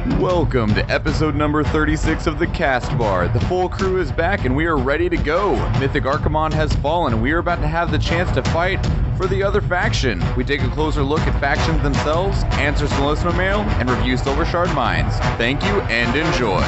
Welcome to episode number 36 of the Castbar. The full crew is back and we are ready to go. Mythic Archimon has fallen and we are about to have the chance to fight for the other faction. We take a closer look at factions themselves, answer some listener mail, and review Silvershard Mines. Thank you and enjoy.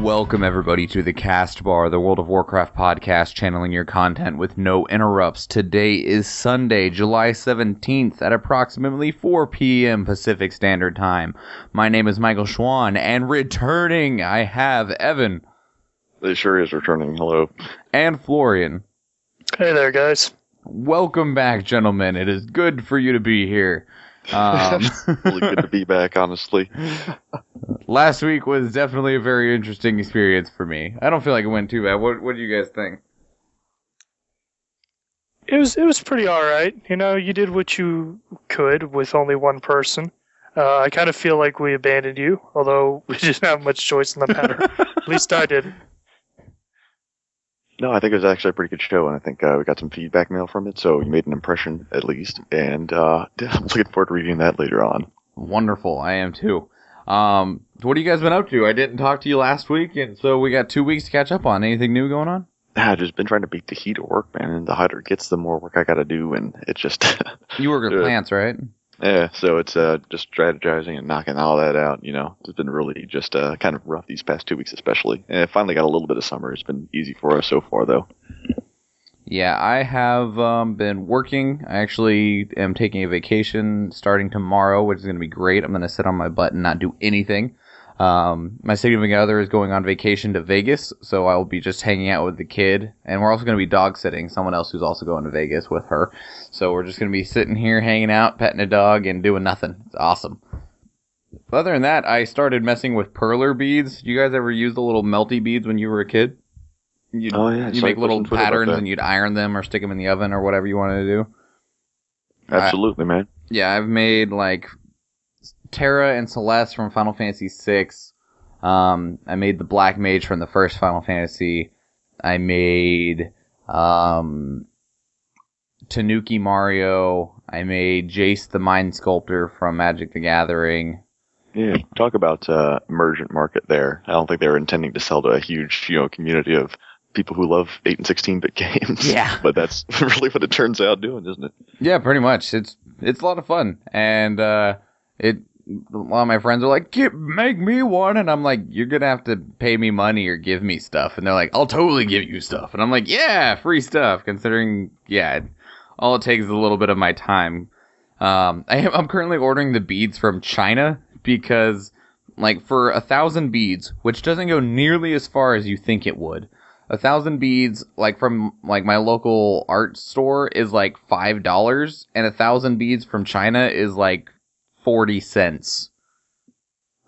Welcome everybody to the Castbar, the World of Warcraft podcast, channeling your content with no interrupts. Today is Sunday, July 17th at approximately 4 p.m. Pacific Standard Time. My name is Michael Schwan, and returning, I have Evan. It sure is returning. Hello. And Florian. Hey there, guys. Welcome back, gentlemen. It is good for you to be here. Really good to be back, honestly. Last week was definitely a very interesting experience for me. I don't feel like it went too bad. What do you guys think? It was pretty alright. You know, you did what you could with only one person. I kind of feel like we abandoned you, although we didn't have much choice in the matter. At least I did. No, I think it was actually a pretty good show, and I think we got some feedback mail from it, so you made an impression, at least, and I'm looking forward to reading that later on. Wonderful, I am too. What have you guys been up to? I didn't talk to you last week, and so we got 2 weeks to catch up on. Anything new going on? I've just been trying to beat the heat at work, man, and the hotter it gets, the more work I gotta do, and it's just... You work with plants, right? Yeah, so it's just strategizing and knocking all that out, you know. It's been really just kind of rough these past 2 weeks especially. And it finally got a little bit of summer. It's been easy for us so far, though. Yeah, I have been working. I actually am taking a vacation starting tomorrow, which is going to be great. I'm going to sit on my butt and not do anything. My significant other is going on vacation to Vegas, so I'll be just hanging out with the kid. And we're also going to be dog sitting someone else who's also going to Vegas with her. So we're just going to be sitting here, hanging out, petting a dog, and doing nothing. It's awesome. Other than that, I started messing with perler beads. You guys ever use the little melty beads when you were a kid? You make little patterns and you'd iron them or stick them in the oven or whatever you wanted to do. Absolutely, man. Yeah, I've made like Terra and Celeste from Final Fantasy VI. I made the Black Mage from the first Final Fantasy. I made Tanuki Mario. I made Jace the Mind Sculptor from Magic the Gathering. Yeah, talk about emergent market there. I don't think they were intending to sell to a huge, community of people who love 8 and 16-bit games. Yeah. But that's really what it turns out doing, isn't it? Yeah, pretty much. It's a lot of fun. And a lot of my friends are like, make me one. And I'm like, you're going to have to pay me money or give me stuff. And they're like, I'll totally give you stuff. And I'm like, yeah, free stuff. Considering, all it takes is a little bit of my time. I'm currently ordering the beads from China because, like, for 1,000 beads, which doesn't go nearly as far as you think it would, 1,000 beads, like, from, like, my local art store is, like, $5, and 1,000 beads from China is, like, 40 cents.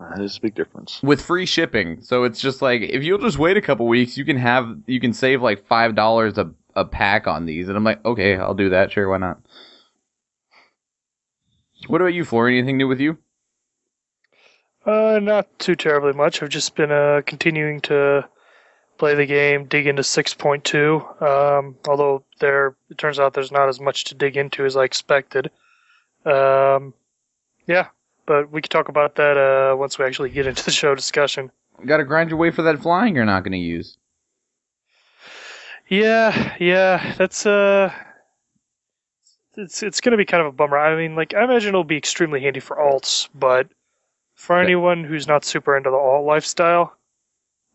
That is a big difference. With free shipping. So it's just, like, if you'll just wait a couple weeks, you can save, like, $5 a pack on these. And I'm like, okay, I'll do that. Sure, why not? What about you, Florian? Anything new with you? Not too terribly much. I've just been continuing to play the game, dig into 6.2, although it turns out there's not as much to dig into as I expected. Yeah, but we can talk about that once we actually get into the show discussion. Gotta grind your way for that flying you're not gonna use. Yeah, that's it's gonna be kind of a bummer. I mean, like, I imagine it'll be extremely handy for alts, but for anyone who's not super into the alt lifestyle,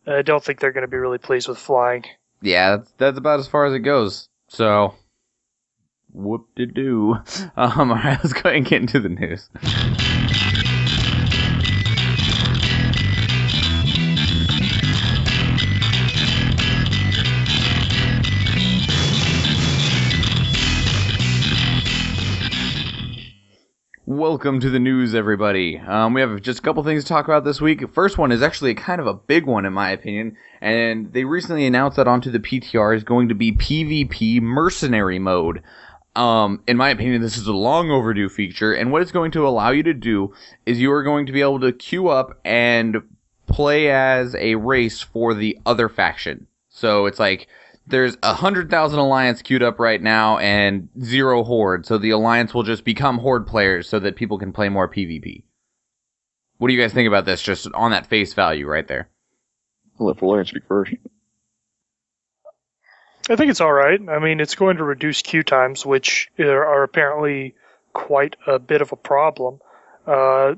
I don't think they're gonna be really pleased with flying. Yeah, that's about as far as it goes. So, whoop-de-doo. Alright, let's go ahead and get into the news. Welcome to the news, everybody. We have just a couple things to talk about this week. First one is actually kind of a big one, in my opinion, and they recently announced that onto the PTR is going to be PvP mercenary mode. In my opinion, this is a long overdue feature, and what it's going to allow you to do is you are going to be able to queue up and play as a race for the other faction. So it's like there's 100,000 Alliance queued up right now and 0 Horde, so the Alliance will just become Horde players so that people can play more PvP. What do you guys think about this, just on that face value right there? I'll let Florian speak first. I think it's all right. I mean, it's going to reduce queue times, which are apparently quite a bit of a problem,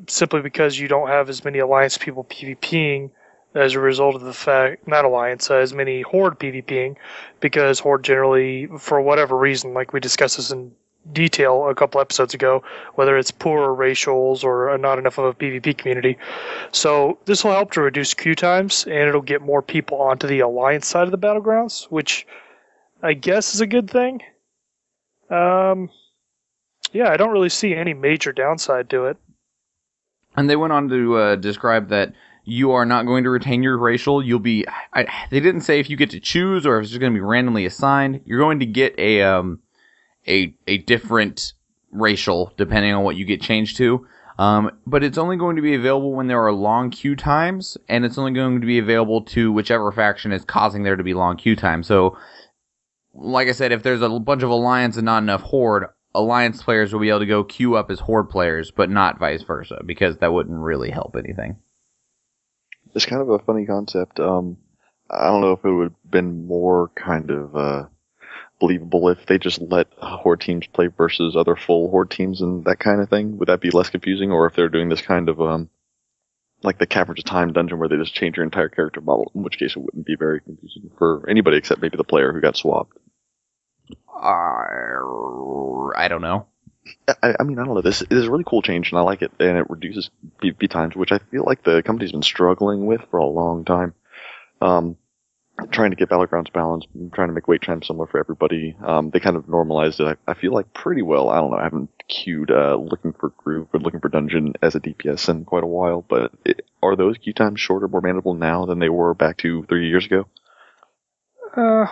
simply because you don't have as many Alliance people PvPing as a result of the fact, not Alliance, as many Horde PvPing, because Horde generally, for whatever reason, like we discussed this in detail a couple episodes ago, whether it's poorer racials or not enough of a PvP community. So this will help to reduce queue times, and it'll get more people onto the Alliance side of the battlegrounds, which I guess is a good thing. Yeah, I don't really see any major downside to it. And they went on to describe that you are not going to retain your racial. You'll be... they didn't say if you get to choose or if it's just going to be randomly assigned. You're going to get a different racial depending on what you get changed to. But it's only going to be available when there are long queue times, and it's only going to be available to whichever faction is causing there to be long queue times. So, like I said, if there's a bunch of Alliance and not enough Horde, Alliance players will be able to go queue up as Horde players, but not vice versa, because that wouldn't really help anything. It's kind of a funny concept. I don't know if it would have been more kind of believable if they just let Horde teams play versus other full Horde teams and that kind of thing. Would that be less confusing? Or if they're doing this kind of like the Caverns of Time dungeon where they just change your entire character model, in which case it wouldn't be very confusing for anybody except maybe the player who got swapped. I don't know. I mean, I don't know. This is a really cool change, and I like it, and it reduces PvP times, which I feel like the company's been struggling with for a long time. Trying to get battlegrounds balanced, trying to make wait times similar for everybody. They kind of normalized it, I feel like, pretty well. I don't know. I haven't queued looking for group or looking for dungeon as a DPS in quite a while, but are those queue times shorter, more manageable now than they were back 2-3 years ago?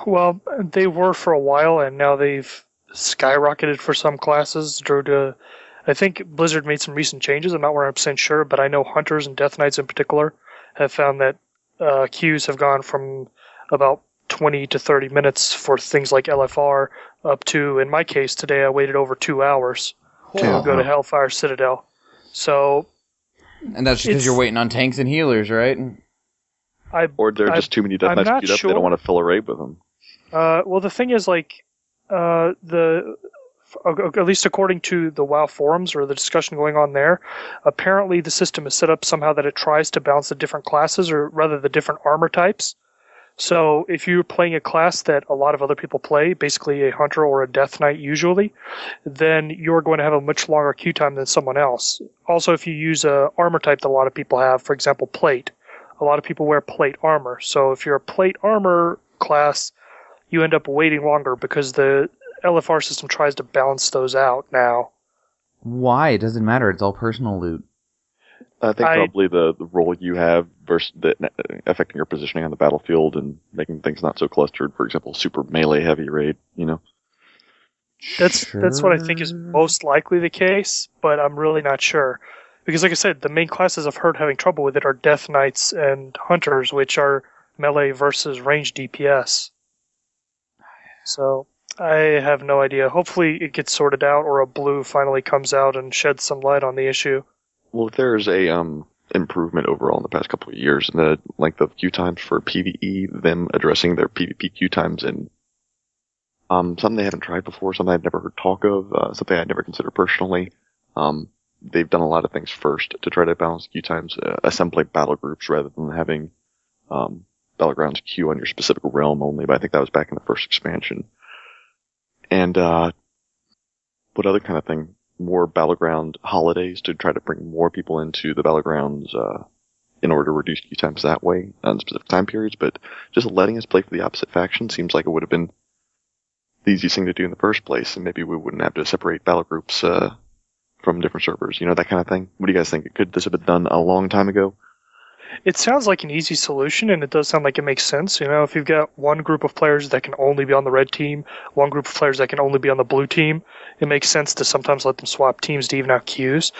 Well, they were for a while, and now they've skyrocketed for some classes. I think Blizzard made some recent changes. I'm not 100% sure, but I know Hunters and Death Knights in particular have found that queues have gone from about 20 to 30 minutes for things like LFR up to, in my case today, I waited over 2 hours to go to Hellfire Citadel. So, and that's because you're waiting on tanks and healers, right? Or there are just too many Death Knights queued up, they don't want to fill a raid with them. Well, the thing is, like, at least according to the WoW forums or the discussion going on there, apparently the system is set up somehow that it tries to balance the different classes, or rather the different armor types. So if you're playing a class that a lot of other people play, basically a Hunter or a Death Knight usually, then you're going to have a much longer queue time than someone else. Also, if you use a armor type that a lot of people have, for example, plate, a lot of people wear plate armor. So if you're a plate armor class, you end up waiting longer because the LFR system tries to balance those out now. Why? It doesn't matter. It's all personal loot. I think probably the role you have versus affecting your positioning on the battlefield and making things not so clustered. For example, super melee heavy raid, you know. That's what I think is most likely the case, but I'm really not sure. Because like I said, the main classes I've heard having trouble with it are Death Knights and Hunters, which are melee versus ranged DPS. So I have no idea. Hopefully it gets sorted out, or a blue finally comes out and sheds some light on the issue. Well, if there's a improvement overall in the past couple of years in the length of queue times for PvE, them addressing their PvP queue times, and something they haven't tried before, something I've never heard talk of, something I'd never considered personally. They've done a lot of things first to try to balance queue times, assembling battle groups rather than having battlegrounds queue on your specific realm only, but I think that was back in the first expansion. And what other kind of thing? More battleground holidays to try to bring more people into the battlegrounds in order to reduce queue times that way on specific time periods, but just letting us play for the opposite faction seems like it would have been the easiest thing to do in the first place, and maybe we wouldn't have to separate battle groups from different servers, that kind of thing. What do you guys think? Could this have been done a long time ago? It sounds like an easy solution, and it does sound like it makes sense. If you've got one group of players that can only be on the red team, one group of players that can only be on the blue team, it makes sense to sometimes let them swap teams to even out queues.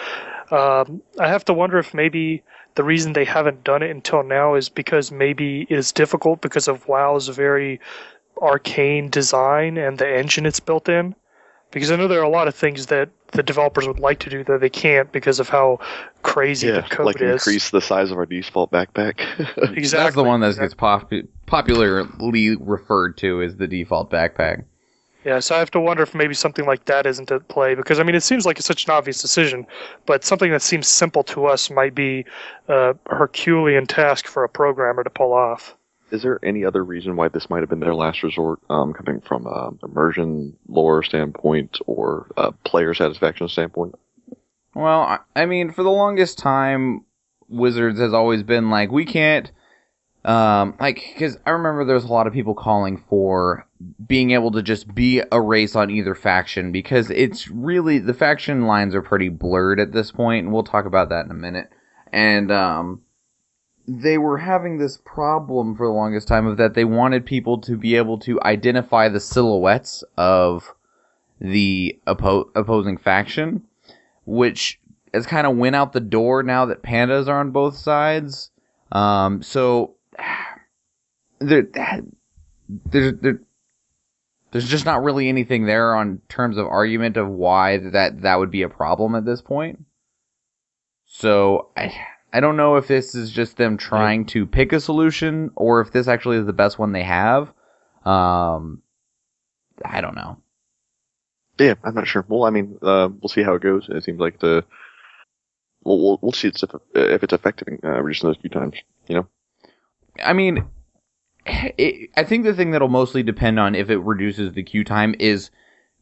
I have to wonder if maybe the reason they haven't done it until now is because maybe it is difficult because of WoW's very arcane design and the engine it's built in. Because I know there are a lot of things that the developers would like to do that they can't because of how crazy the code like is. Increase the size of our default backpack. Exactly. That's the one that gets popularly referred to as the default backpack. Yeah, so I have to wonder if maybe something like that isn't at play, because it seems like it's such an obvious decision, but something that seems simple to us might be a Herculean task for a programmer to pull off. Is there any other reason why this might have been their last resort, coming from immersion, lore standpoint, or player satisfaction standpoint? Well, for the longest time, Wizards has always been like, we can't, because I remember there was a lot of people calling for being able to just be a race on either faction, because it's really, the faction lines are pretty blurred at this point, and we'll talk about that in a minute. And, they were having this problem for the longest time of that they wanted people to be able to identify the silhouettes of the opposing faction, which has kind of went out the door now that pandas are on both sides. So there's just not really anything there on terms of argument of why that would be a problem at this point. So I don't know if this is just them trying to pick a solution or if this actually is the best one they have. I don't know. Yeah, I'm not sure. Well, we'll see how it goes. It seems like we'll see if it's effective in reducing those queue times. I think the thing that'll mostly depend on if it reduces the queue time is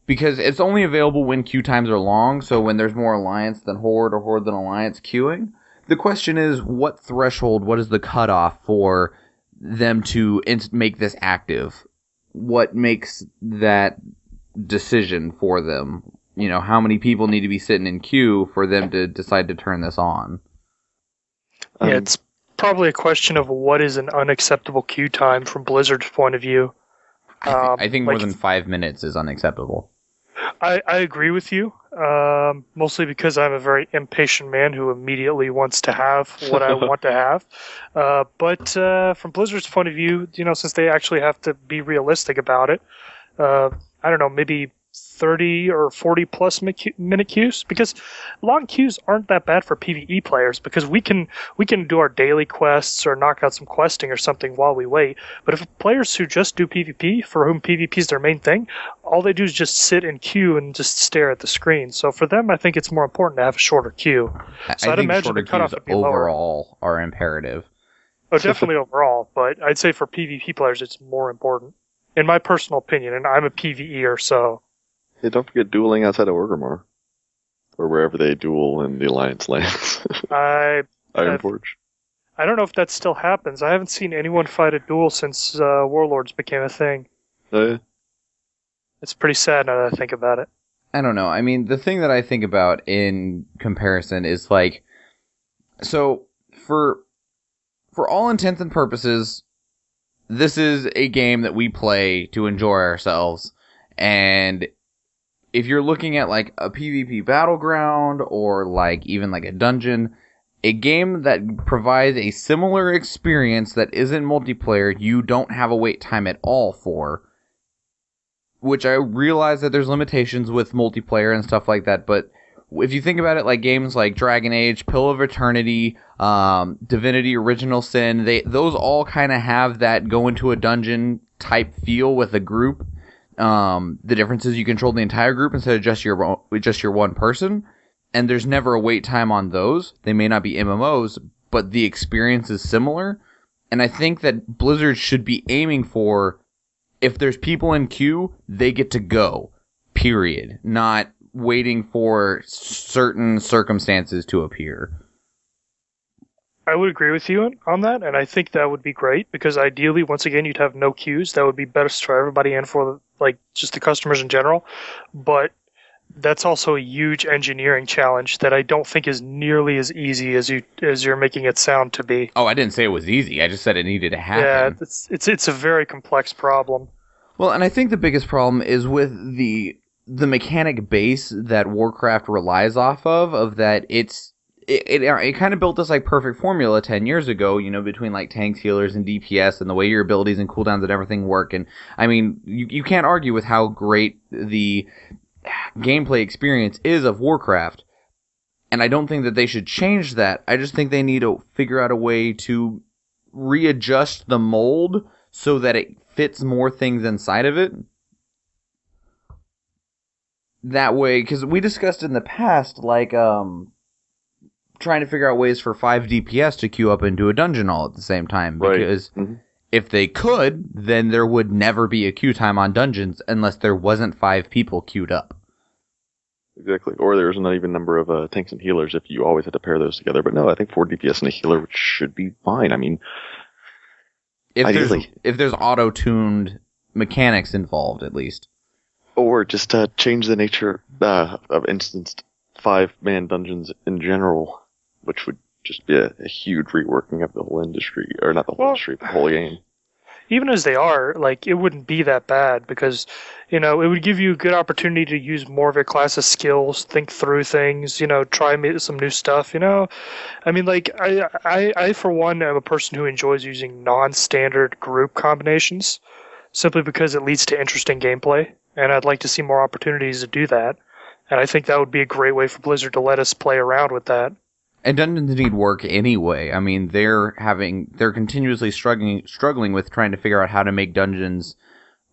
because it's only available when queue times are long. So when there's more alliance than horde or horde than alliance queuing. The question is, what threshold, what is the cutoff for them to make this active? What makes that decision for them? How many people need to be sitting in queue for them to decide to turn this on? Yeah, it's probably a question of what is an unacceptable queue time from Blizzard's point of view. I think more than 5 minutes is unacceptable. I agree with you, mostly because I'm a very impatient man who immediately wants to have what I want to have. But from Blizzard's point of view, since they actually have to be realistic about it, I don't know, maybe 30 or 40 plus minute queues, because long queues aren't that bad for PvE players, because we can do our daily quests or knock out some questing or something while we wait. But if players who just do PvP, for whom PvP is their main thing, all they do is just sit in queue and just stare at the screen. So for them, I think it's more important to have a shorter queue. So I think shorter queues overall are imperative. Oh, definitely overall, but I'd say for PvP players, it's more important, in my personal opinion, and I'm a PvEer, so... Yeah, don't forget dueling outside of Orgrimmar, or wherever they duel in the Alliance lands. Ironforge. I don't know if that still happens. I haven't seen anyone fight a duel since Warlords became a thing. Oh, yeah? It's pretty sad now that I think about it. I don't know. The thing that I think about in comparison is so for all intents and purposes, this is a game that we play to enjoy ourselves, and if you're looking at a PvP battleground or even a dungeon, a game that provides a similar experience that isn't multiplayer, you don't have a wait time at all for. Which I realize that there's limitations with multiplayer and stuff like that, but if you think about it, games like Dragon Age, Pill of Eternity, Divinity Original Sin, those all kind of have that go into a dungeon type feel with a group. The difference is you control the entire group instead of just your one person, and there's never a wait time on those. They may not be MMOs, but the experience is similar, and I think that Blizzard should be aiming for, if there's people in queue, they get to go, period, not waiting for certain circumstances to appear. I would agree with you on that, and I think that would be great, because ideally, once again, you'd have no queues. That would be best for everybody and for just the customers in general. But that's also a huge engineering challenge that I don't think is nearly as easy as you're making it sound to be. Oh, I didn't say it was easy. I just said it needed to happen. Yeah, it's a very complex problem. Well, and I think the biggest problem is with the mechanic base that Warcraft relies off of that it kind of built this like perfect formula 10 years ago, between like tanks, healers, and DPS, and the way your abilities and cooldowns and everything work. And I mean, you can't argue with how great the gameplay experience is of Warcraft. And I don't think that they should change that. I just think they need to figure out a way to readjust the mold so that it fits more things inside of it. That way, because we discussed in the past, like, trying to figure out ways for 5 DPS to queue up into a dungeon all at the same time. Because if they could, then there would never be a queue time on dungeons unless there wasn't 5 people queued up. Exactly. Or there's an uneven number of tanks and healers if you always had to pair those together. But no, I think 4 DPS and a healer should be fine. I mean, if there's auto-tuned mechanics involved, at least. Or just change the nature of instanced 5-man dungeons in general, which would just be a huge reworking of the whole industry. Or not the whole industry, the whole game. Even as they are, like, it wouldn't be that bad because, it would give you a good opportunity to use more of your class's skills, think through things, try some new stuff, I mean, like, I for one, am a person who enjoys using non-standard group combinations simply because it leads to interesting gameplay, and I'd like to see more opportunities to do that, and I think that would be a great way for Blizzard to let us play around with that. And dungeons need work anyway. I mean, they're continuously struggling with trying to figure out how to make dungeons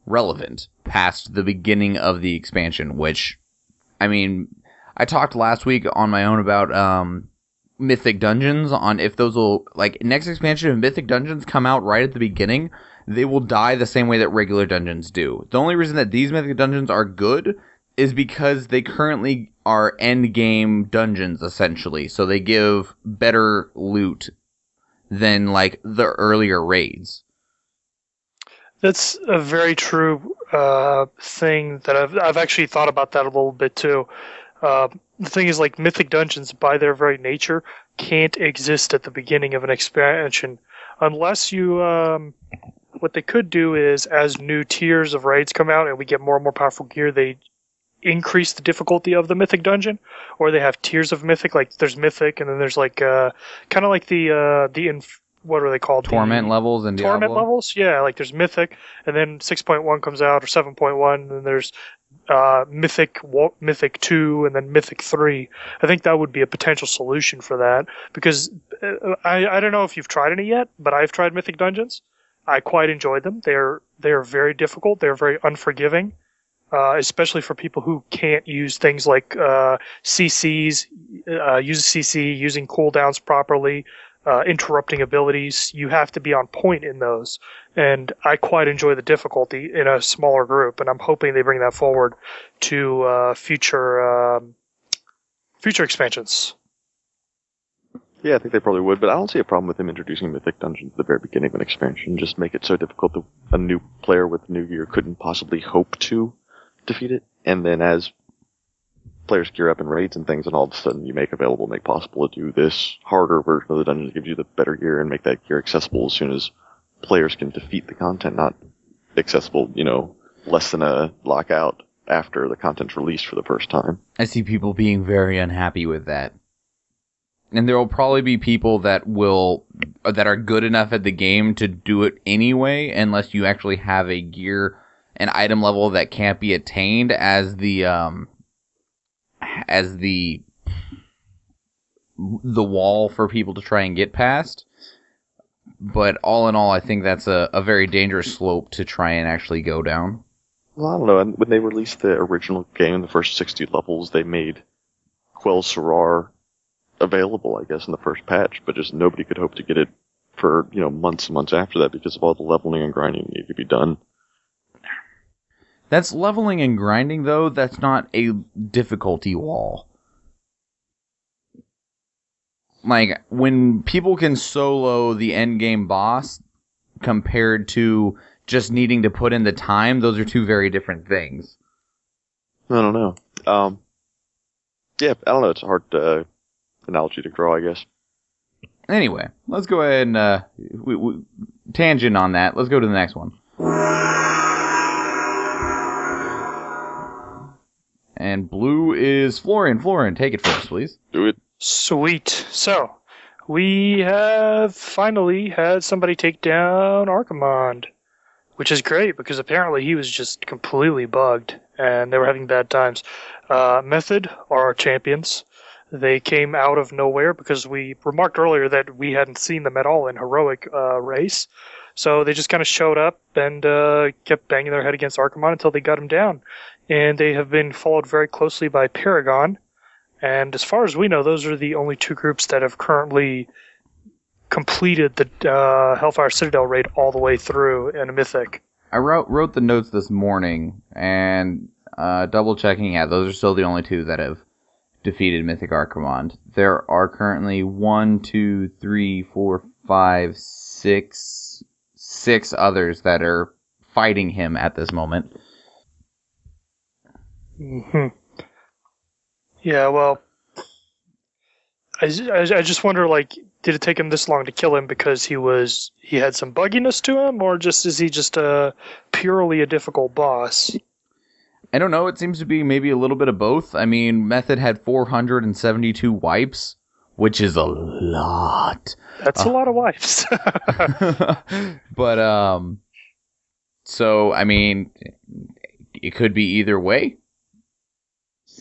relevant past the beginning of the expansion, which, I mean, I talked last week on my own about Mythic Dungeons, on if those will, like, next expansion of Mythic Dungeons come out right at the beginning, they will die the same way that regular dungeons do. The only reason that these Mythic Dungeons are good is because they currently are end-game dungeons, essentially. So they give better loot than, like, the earlier raids. That's a very true thing that I've actually thought about that a little bit, too. The thing is, like, Mythic Dungeons, by their very nature, can't exist at the beginning of an expansion. Unless you... what they could do is, as new tiers of raids come out and we get more and more powerful gear, they increase the difficulty of the Mythic Dungeon, or they have tiers of Mythic, like there's Mythic, and then there's like kind of like what are they called? Torment levels and Diablo? Torment levels, yeah. Like there's Mythic, and then 6.1 comes out, or 7.1, and then there's Mythic 2, and then Mythic 3. I think that would be a potential solution for that, because I don't know if you've tried any yet, but I've tried Mythic Dungeons. I quite enjoyed them. They're very difficult. They're very unforgiving. Especially for people who can't use things like CCs, use a CC, using cooldowns properly, interrupting abilities. You have to be on point in those. And I quite enjoy the difficulty in a smaller group, and I'm hoping they bring that forward to future expansions. Yeah, I think they probably would, but I don't see a problem with them introducing Mythic Dungeons at the very beginning of an expansion. Just make it so difficult that a new player with new gear couldn't possibly hope to defeat it, and then as players gear up in raids and things, and all of a sudden you make possible to do this harder version of the dungeon that gives you the better gear and make that gear accessible as soon as players can defeat the content, not accessible, less than a lockout after the content's released for the first time. I see people being very unhappy with that. And there will probably be people that are good enough at the game to do it anyway, unless you actually have a gear an item level that can't be attained as the wall for people to try and get past. But all in all, I think that's a very dangerous slope to try and actually go down. Well, I don't know. When they released the original game, the first 60 levels, they made Quell Sarar available, I guess, in the first patch, but just nobody could hope to get it for, months and months after that because of all the leveling and grinding that needed to be done. That's leveling and grinding, though. That's not a difficulty wall. Like, when people can solo the endgame boss compared to just needing to put in the time, those are two very different things. I don't know. Yeah, I don't know. It's a hard analogy to draw, I guess. Anyway, let's go ahead and we tangent on that. Let's go to the next one. And blue is Florian. Florian, take it first, please. Do it. Sweet. So, we have finally had somebody take down Archimond, which is great because apparently he was just completely bugged and they were having bad times. Method are our champions. They came out of nowhere because we remarked earlier that we hadn't seen them at all in heroic race. So they just kind of showed up and kept banging their head against Archimond until they got him down. And they have been followed very closely by Paragon. And as far as we know, those are the only two groups that have currently completed the Hellfire Citadel raid all the way through in a Mythic. I wrote the notes this morning, and double checking, yeah, those are still the only two that have defeated Mythic Archimond. There are currently 6 others that are fighting him at this moment. Mm-hmm. Yeah, well, I just wonder, like, did it take him this long to kill him because he had some bugginess to him, or is he just purely a difficult boss? I don't know. It seems to be maybe a little bit of both. I mean, Method had 472 wipes, which is a lot. That's a lot of wipes. But, so, I mean, it could be either way.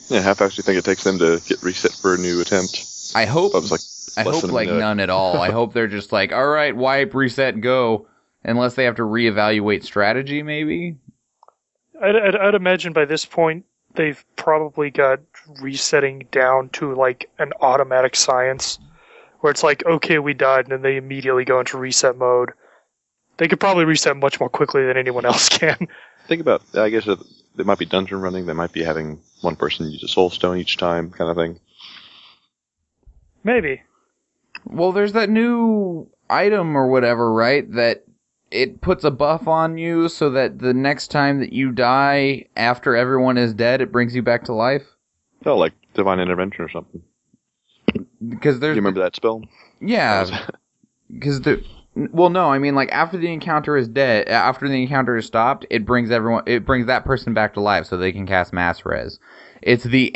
Yeah, half actually think it takes them to get reset for a new attempt. I hope like none at all. I hope they're just like, all right, wipe, reset, go. Unless they have to reevaluate strategy, maybe. I'd imagine by this point they've probably got resetting down to like an automatic science, where it's like, okay, we died, and then they immediately go into reset mode. They could probably reset much more quickly than anyone else can. Think about, I guess they might be dungeon running. They might be having one person use a soul stone each time, kind of thing. Maybe. Well, there's that new item or whatever, right? That it puts a buff on you so that the next time that you die after everyone is dead, it brings you back to life. Oh, like Divine Intervention or something. Because there's. Do you remember that spell? Yeah. Because well, no, I mean, like, after the encounter is dead, after the encounter is stopped, it brings that person back to life so they can cast Mass Res. It's the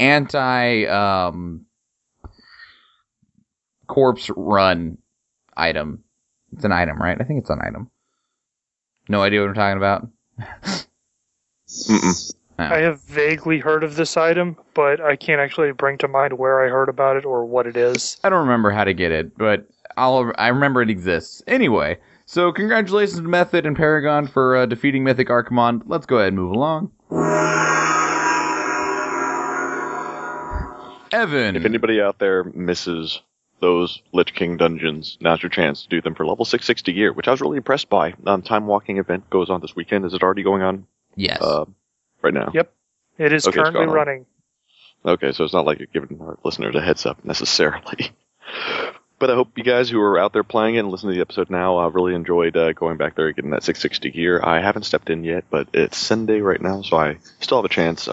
corpse run item. It's an item, right? I think it's an item. No idea what I'm talking about? Mm-mm. Oh. I have vaguely heard of this item, but I can't actually bring to mind where I heard about it or what it is. I don't remember how to get it, but I remember it exists. Anyway, so congratulations to Method and Paragon for defeating Mythic Archimond. Let's go ahead and move along. Evan. If anybody out there misses those Lich King dungeons, now's your chance to do them for level 660 gear, which I was really impressed by. Time Walking event goes on this weekend. Is it already going on? Yes. Right now? Yep. It is currently running. Okay, so it's not like you're giving our listeners a heads up necessarily. But I hope you guys who are out there playing it and listening to the episode now really enjoyed going back there and getting that 660 gear. I haven't stepped in yet, but it's Sunday right now, so I still have a chance.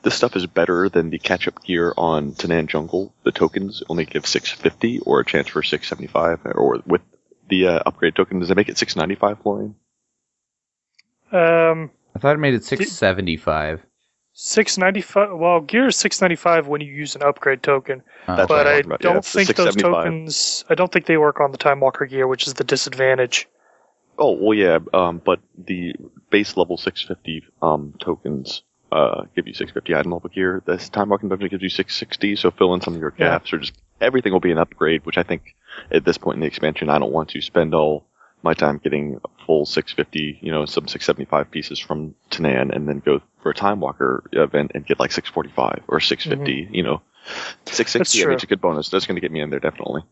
This stuff is better than the catch-up gear on Tanan Jungle. The tokens only give 650 or a chance for 675, or with the upgrade token, does it make it 695, Florian? I thought it made it 675. 695. Well, gear is 695 when you use an upgrade token. That's but what I I'm talking about. don't It's the think those 675. tokens. I don't think they work on the Time Walker gear, which is the disadvantage. Oh, well, yeah, but the base level 650 tokens give you 650 item level gear. This Time Walking Dungeon gives you 660, so fill in some of your gaps, or just everything will be an upgrade, which I think at this point in the expansion, I don't want to spend all my time getting a full 650, some 675 pieces from Tanan, and then go for a Time Walker event and get like 645 or 650, 660, I mean, it's a good bonus. That's going to get me in there, definitely.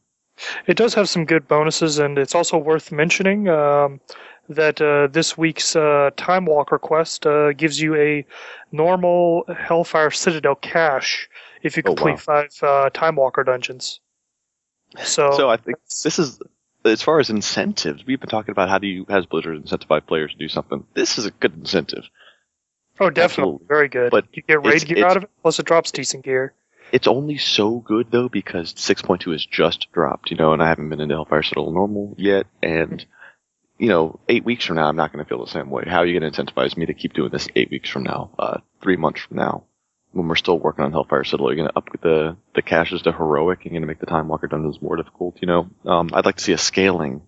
It does have some good bonuses, and it's also worth mentioning that this week's Time Walker quest gives you a normal Hellfire Citadel cache if you complete 5 Time Walker dungeons. So I think this is, as far as incentives, we've been talking about has Blizzard incentivize players to do something. This is a good incentive. Oh, definitely. Absolutely. Very good. But you get raid gear out of it, plus it drops decent gear. It's only so good, though, because 6.2 has just dropped, and I haven't been into Hellfire Citadel normal yet, and, 8 weeks from now, I'm not going to feel the same way. How are you going to incentivize me to keep doing this 8 weeks from now, 3 months from now, when we're still working on Hellfire Citadel? You're going to up the caches to heroic, and you're going to make the Time Walker dungeons more difficult, I'd like to see a scaling,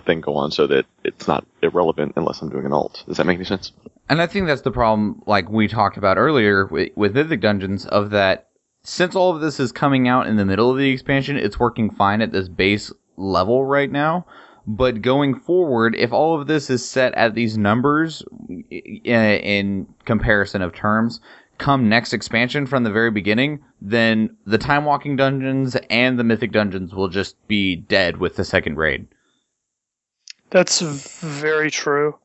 thing go on so that it's not irrelevant unless I'm doing an alt. Does that make any sense? And I think that's the problem, like we talked about earlier with Mythic Dungeons, of that since all of this is coming out in the middle of the expansion, it's working fine at this base level right now. But going forward, if all of this is set at these numbers in comparison of terms, come next expansion from the very beginning, then the Time Walking Dungeons and the Mythic Dungeons will just be dead with the second raid. That's very true.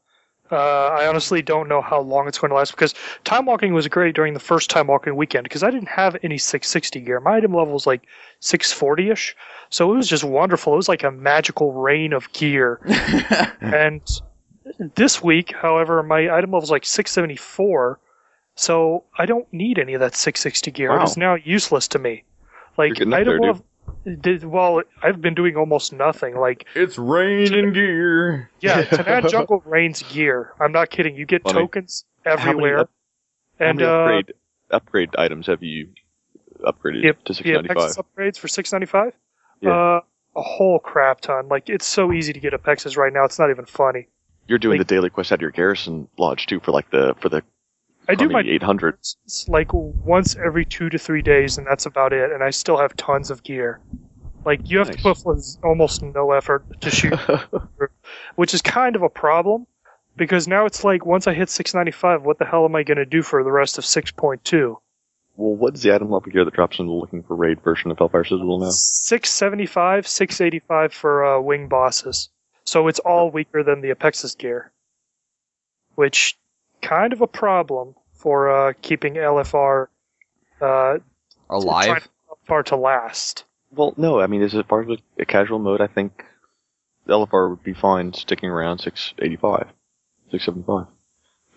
I honestly don't know how long it's going to last, because time walking was great during the first time walking weekend, because I didn't have any 660 gear. My item level was like 640-ish, so it was just wonderful. It was like a magical rain of gear. And this week, however, my item level is like 674, so I don't need any of that 660 gear. Wow. It is now useless to me. Like, You're getting up there, dude. Well, I've been doing almost nothing. Like, it's raining gear. Yeah, Tanad Jungle rains gear. I'm not kidding. You get tokens everywhere. How many upgrade items have you upgraded to 695? Upgrades for 695? Yeah. A whole crap ton. Like, it's so easy to get Apexes right now. It's not even funny. You're doing the daily quest out of your garrison lodge too for the I do my 800. It's like once every 2 to 3 days, and that's about it. And I still have tons of gear. Like, you have to put almost no effort to shoot, which is kind of a problem, because now it's like, once I hit 695, what the hell am I going to do for the rest of 6.2? Well, what's the item level gear that drops in the looking for raid version of Hellfire Citadel now? 675, 685 for wing bosses. So it's all weaker than the Apexis gear, which kind of a problem for keeping LFR alive. LFR to last. Well, no, I mean, as far as a casual mode, I think LFR would be fine sticking around 685, 675.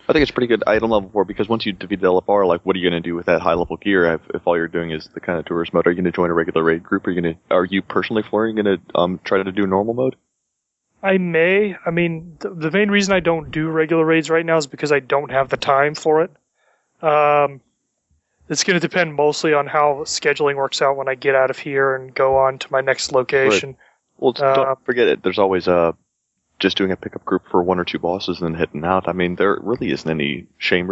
I think it's pretty good item level for, because once you defeat the LFR, like, what are you going to do with that high level gear if all you're doing is the kind of tourist mode? Are you going to join a regular raid group? Are you personally, Florian, going to try to do normal mode? I may. I mean, the main reason I don't do regular raids right now is because I don't have the time for it. It's going to depend mostly on how scheduling works out when I get out of here and go on to my next location. Right. Well, don't forget it. There's always just doing a pickup group for 1 or 2 bosses and then heading out. I mean, there really isn't any shame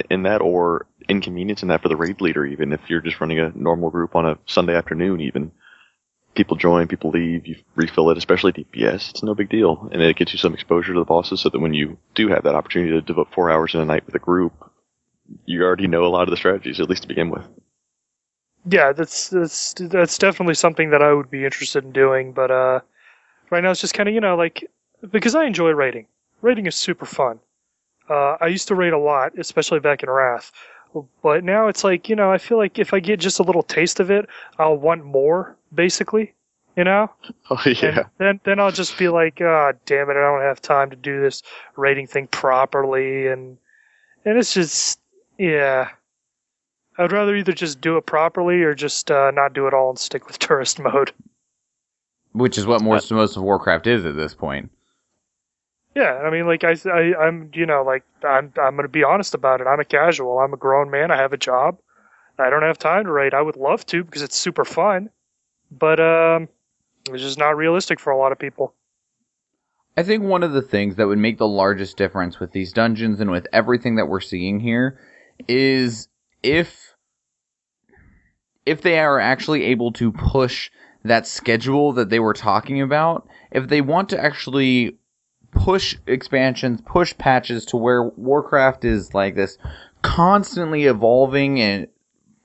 in that or inconvenience in that for the raid leader, even if you're just running a normal group on a Sunday afternoon even. People join, people leave, you refill it, especially DPS. It's no big deal. And it gets you some exposure to the bosses so that when you do have that opportunity to devote 4 hours in a night with a group, you already know a lot of the strategies, at least to begin with. Yeah, that's definitely something that I would be interested in doing, but right now it's just kind of, like, because I enjoy raiding. Raiding is super fun. I used to raid a lot, especially back in Wrath. But now it's like, I feel like if I get just a little taste of it, I'll want more, basically, Oh, yeah. And then I'll just be like, oh, damn it, I don't have time to do this raiding thing properly, and it's just, yeah. I'd rather either just do it properly or just not do it all and stick with tourist mode. Which is what most of Warcraft is at this point. Yeah, I mean, like, I'm going to be honest about it. I'm a casual. I'm a grown man. I have a job. I don't have time to raid. I would love to because it's super fun, but it's just not realistic for a lot of people. I think one of the things that would make the largest difference with these dungeons and with everything that we're seeing here is if they are actually able to push that schedule that they were talking about, if they want to actually push expansions, push patches to where Warcraft is like this constantly evolving and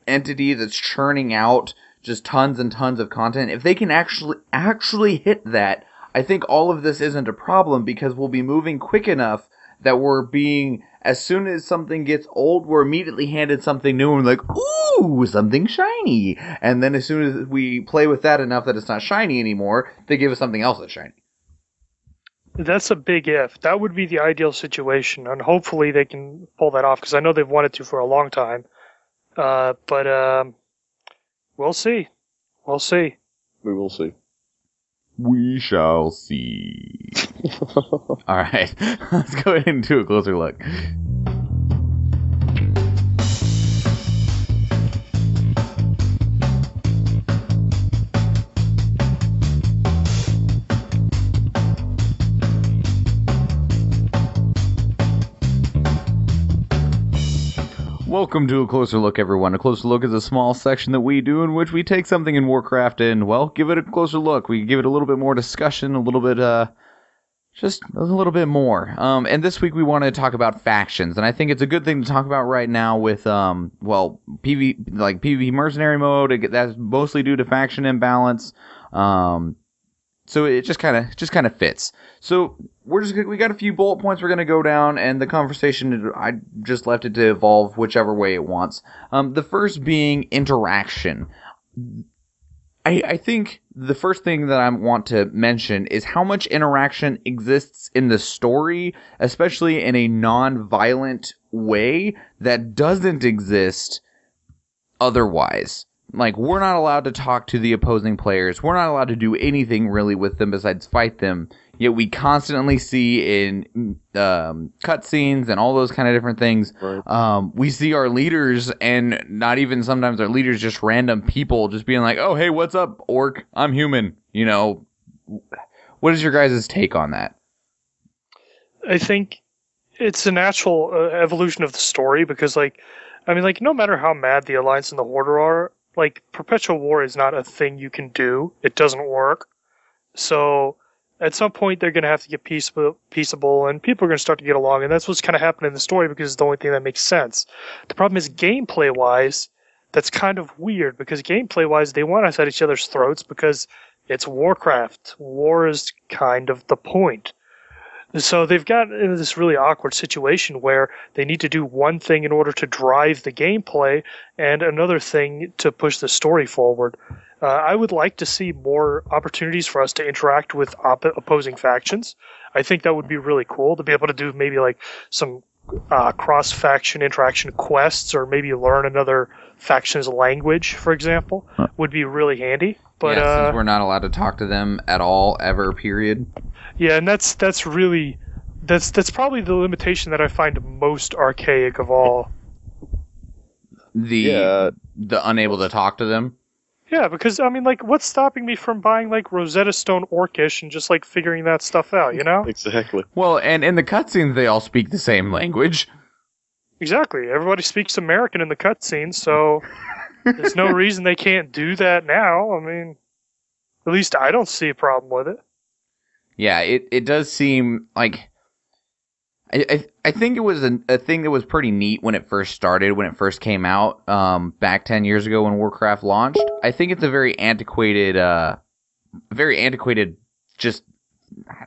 entity that's churning out just tons and tons of content, if they can actually hit that, I think all of this isn't a problem, because we'll be moving quick enough that as soon as something gets old, we're immediately handed something new and like, ooh, something shiny. And then as soon as we play with that enough that it's not shiny anymore, they give us something else that's shiny. That's a big if. That would be the ideal situation, and hopefully they can pull that off because I know they've wanted to for a long time. But we'll see. We'll see. We will see. We shall see. All right, let's go ahead and do a closer look. Welcome to A Closer Look, everyone. A Closer Look is a small section that we do in which we take something in Warcraft and, well, give it a closer look. We give it a little bit more discussion, a little bit, just a little bit more. And this week we want to talk about factions, and I think it's a good thing to talk about right now with, PvP mercenary mode. That's mostly due to faction imbalance. So it just kind of fits. So we got a few bullet points we're gonna go down, and the conversation I just left it to evolve whichever way it wants. The first being interaction. I think the first thing that I want to mention is how much interaction exists in the story, especially in a non-violent way that doesn't exist otherwise. Like, we're not allowed to talk to the opposing players. We're not allowed to do anything really with them besides fight them. Yet we constantly see in cutscenes and all those kind of different things. Right. We see our leaders, and not even sometimes our leaders, just random people just being like, "Oh, hey, what's up, orc? I'm human." You know, what is your guys' take on that? I think it's a natural evolution of the story because, no matter how mad the Alliance and the Horde are, perpetual war is not a thing you can do. It doesn't work. So at some point they're going to have to get peaceable, and people are going to start to get along, and that's what's kind of happening in the story because it's the only thing that makes sense. The problem is gameplay-wise, that's kind of weird because gameplay-wise they want us at each other's throats because it's Warcraft. War is kind of the point. So they've got into this really awkward situation where they need to do one thing in order to drive the gameplay and another thing to push the story forward. I would like to see more opportunities for us to interact with opposing factions. I think that would be really cool to be able to do maybe some cross-faction interaction quests, or maybe learn another faction's language, for example, would be really handy. But yeah, since we're not allowed to talk to them at all, ever, period. Yeah, and that's probably the limitation that I find most archaic of all. The unable to talk to them? Yeah, because, what's stopping me from buying, Rosetta Stone Orcish and just, figuring that stuff out, you know? Exactly. Well, and in the cutscenes, they all speak the same language. Exactly. Everybody speaks American in the cutscenes, so there's no reason they can't do that now. At least I don't see a problem with it. Yeah, it does seem like... I think it was a thing that was pretty neat when it first started, when it first came out, back 10 years ago when Warcraft launched. I think it's a very antiquated, just,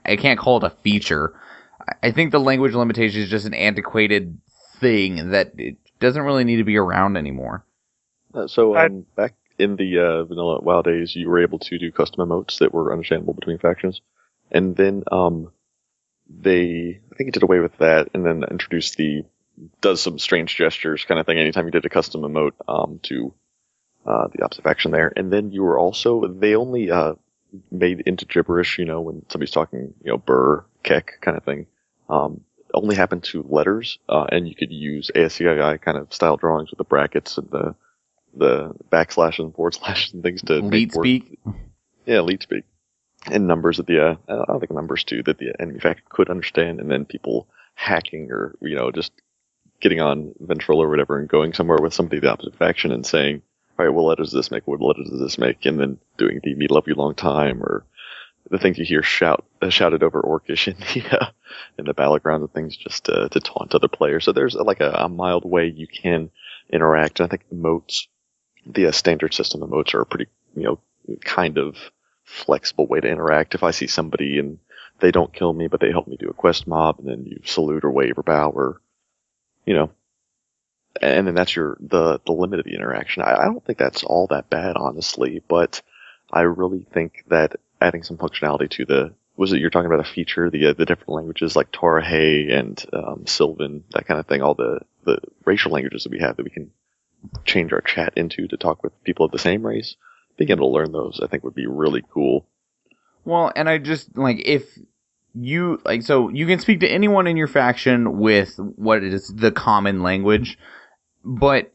I can't call it a feature. I think the language limitation is just an antiquated thing that it doesn't really need to be around anymore. Back in the vanilla WoW days, you were able to do custom emotes that were understandable between factions. And then, I think it did away with that, and then introduced does some strange gestures kind of thing anytime you did a custom emote, to, the opposite faction there. And then they only, made into gibberish, when somebody's talking, burr, kek kind of thing, only happened to letters, and you could use ASCII kind of style drawings with the brackets and the backslashes and forward slashes and things to lead speak. Yeah, lead speak. And numbers that I think numbers too, that the enemy faction could understand, and then people hacking or, just getting on Ventrilo or whatever and going somewhere with somebody of the opposite faction and saying, all right, what letters does this make? What letters does this make? And then doing the "me love you long time," or the things you hear shouted over Orcish in the battlegrounds and things, just to taunt other players. So there's a mild way you can interact. And I think emotes, the standard system emotes are a pretty, kind of flexible way to interact. If I see somebody and they don't kill me, but they help me do a quest mob, and then you salute or wave or bow, or, and then that's the limit of the interaction. I don't think that's all that bad, honestly, but I really think that adding some functionality to the was it you're talking about a feature, the different languages like Torahe and Sylvan, that kind of thing, all the racial languages that we have that we can change our chat into to talk with people of the same race. Being able to learn those, I think, would be really cool. Well, and I just, like, if you, like, so you can speak to anyone in your faction with what is the common language, but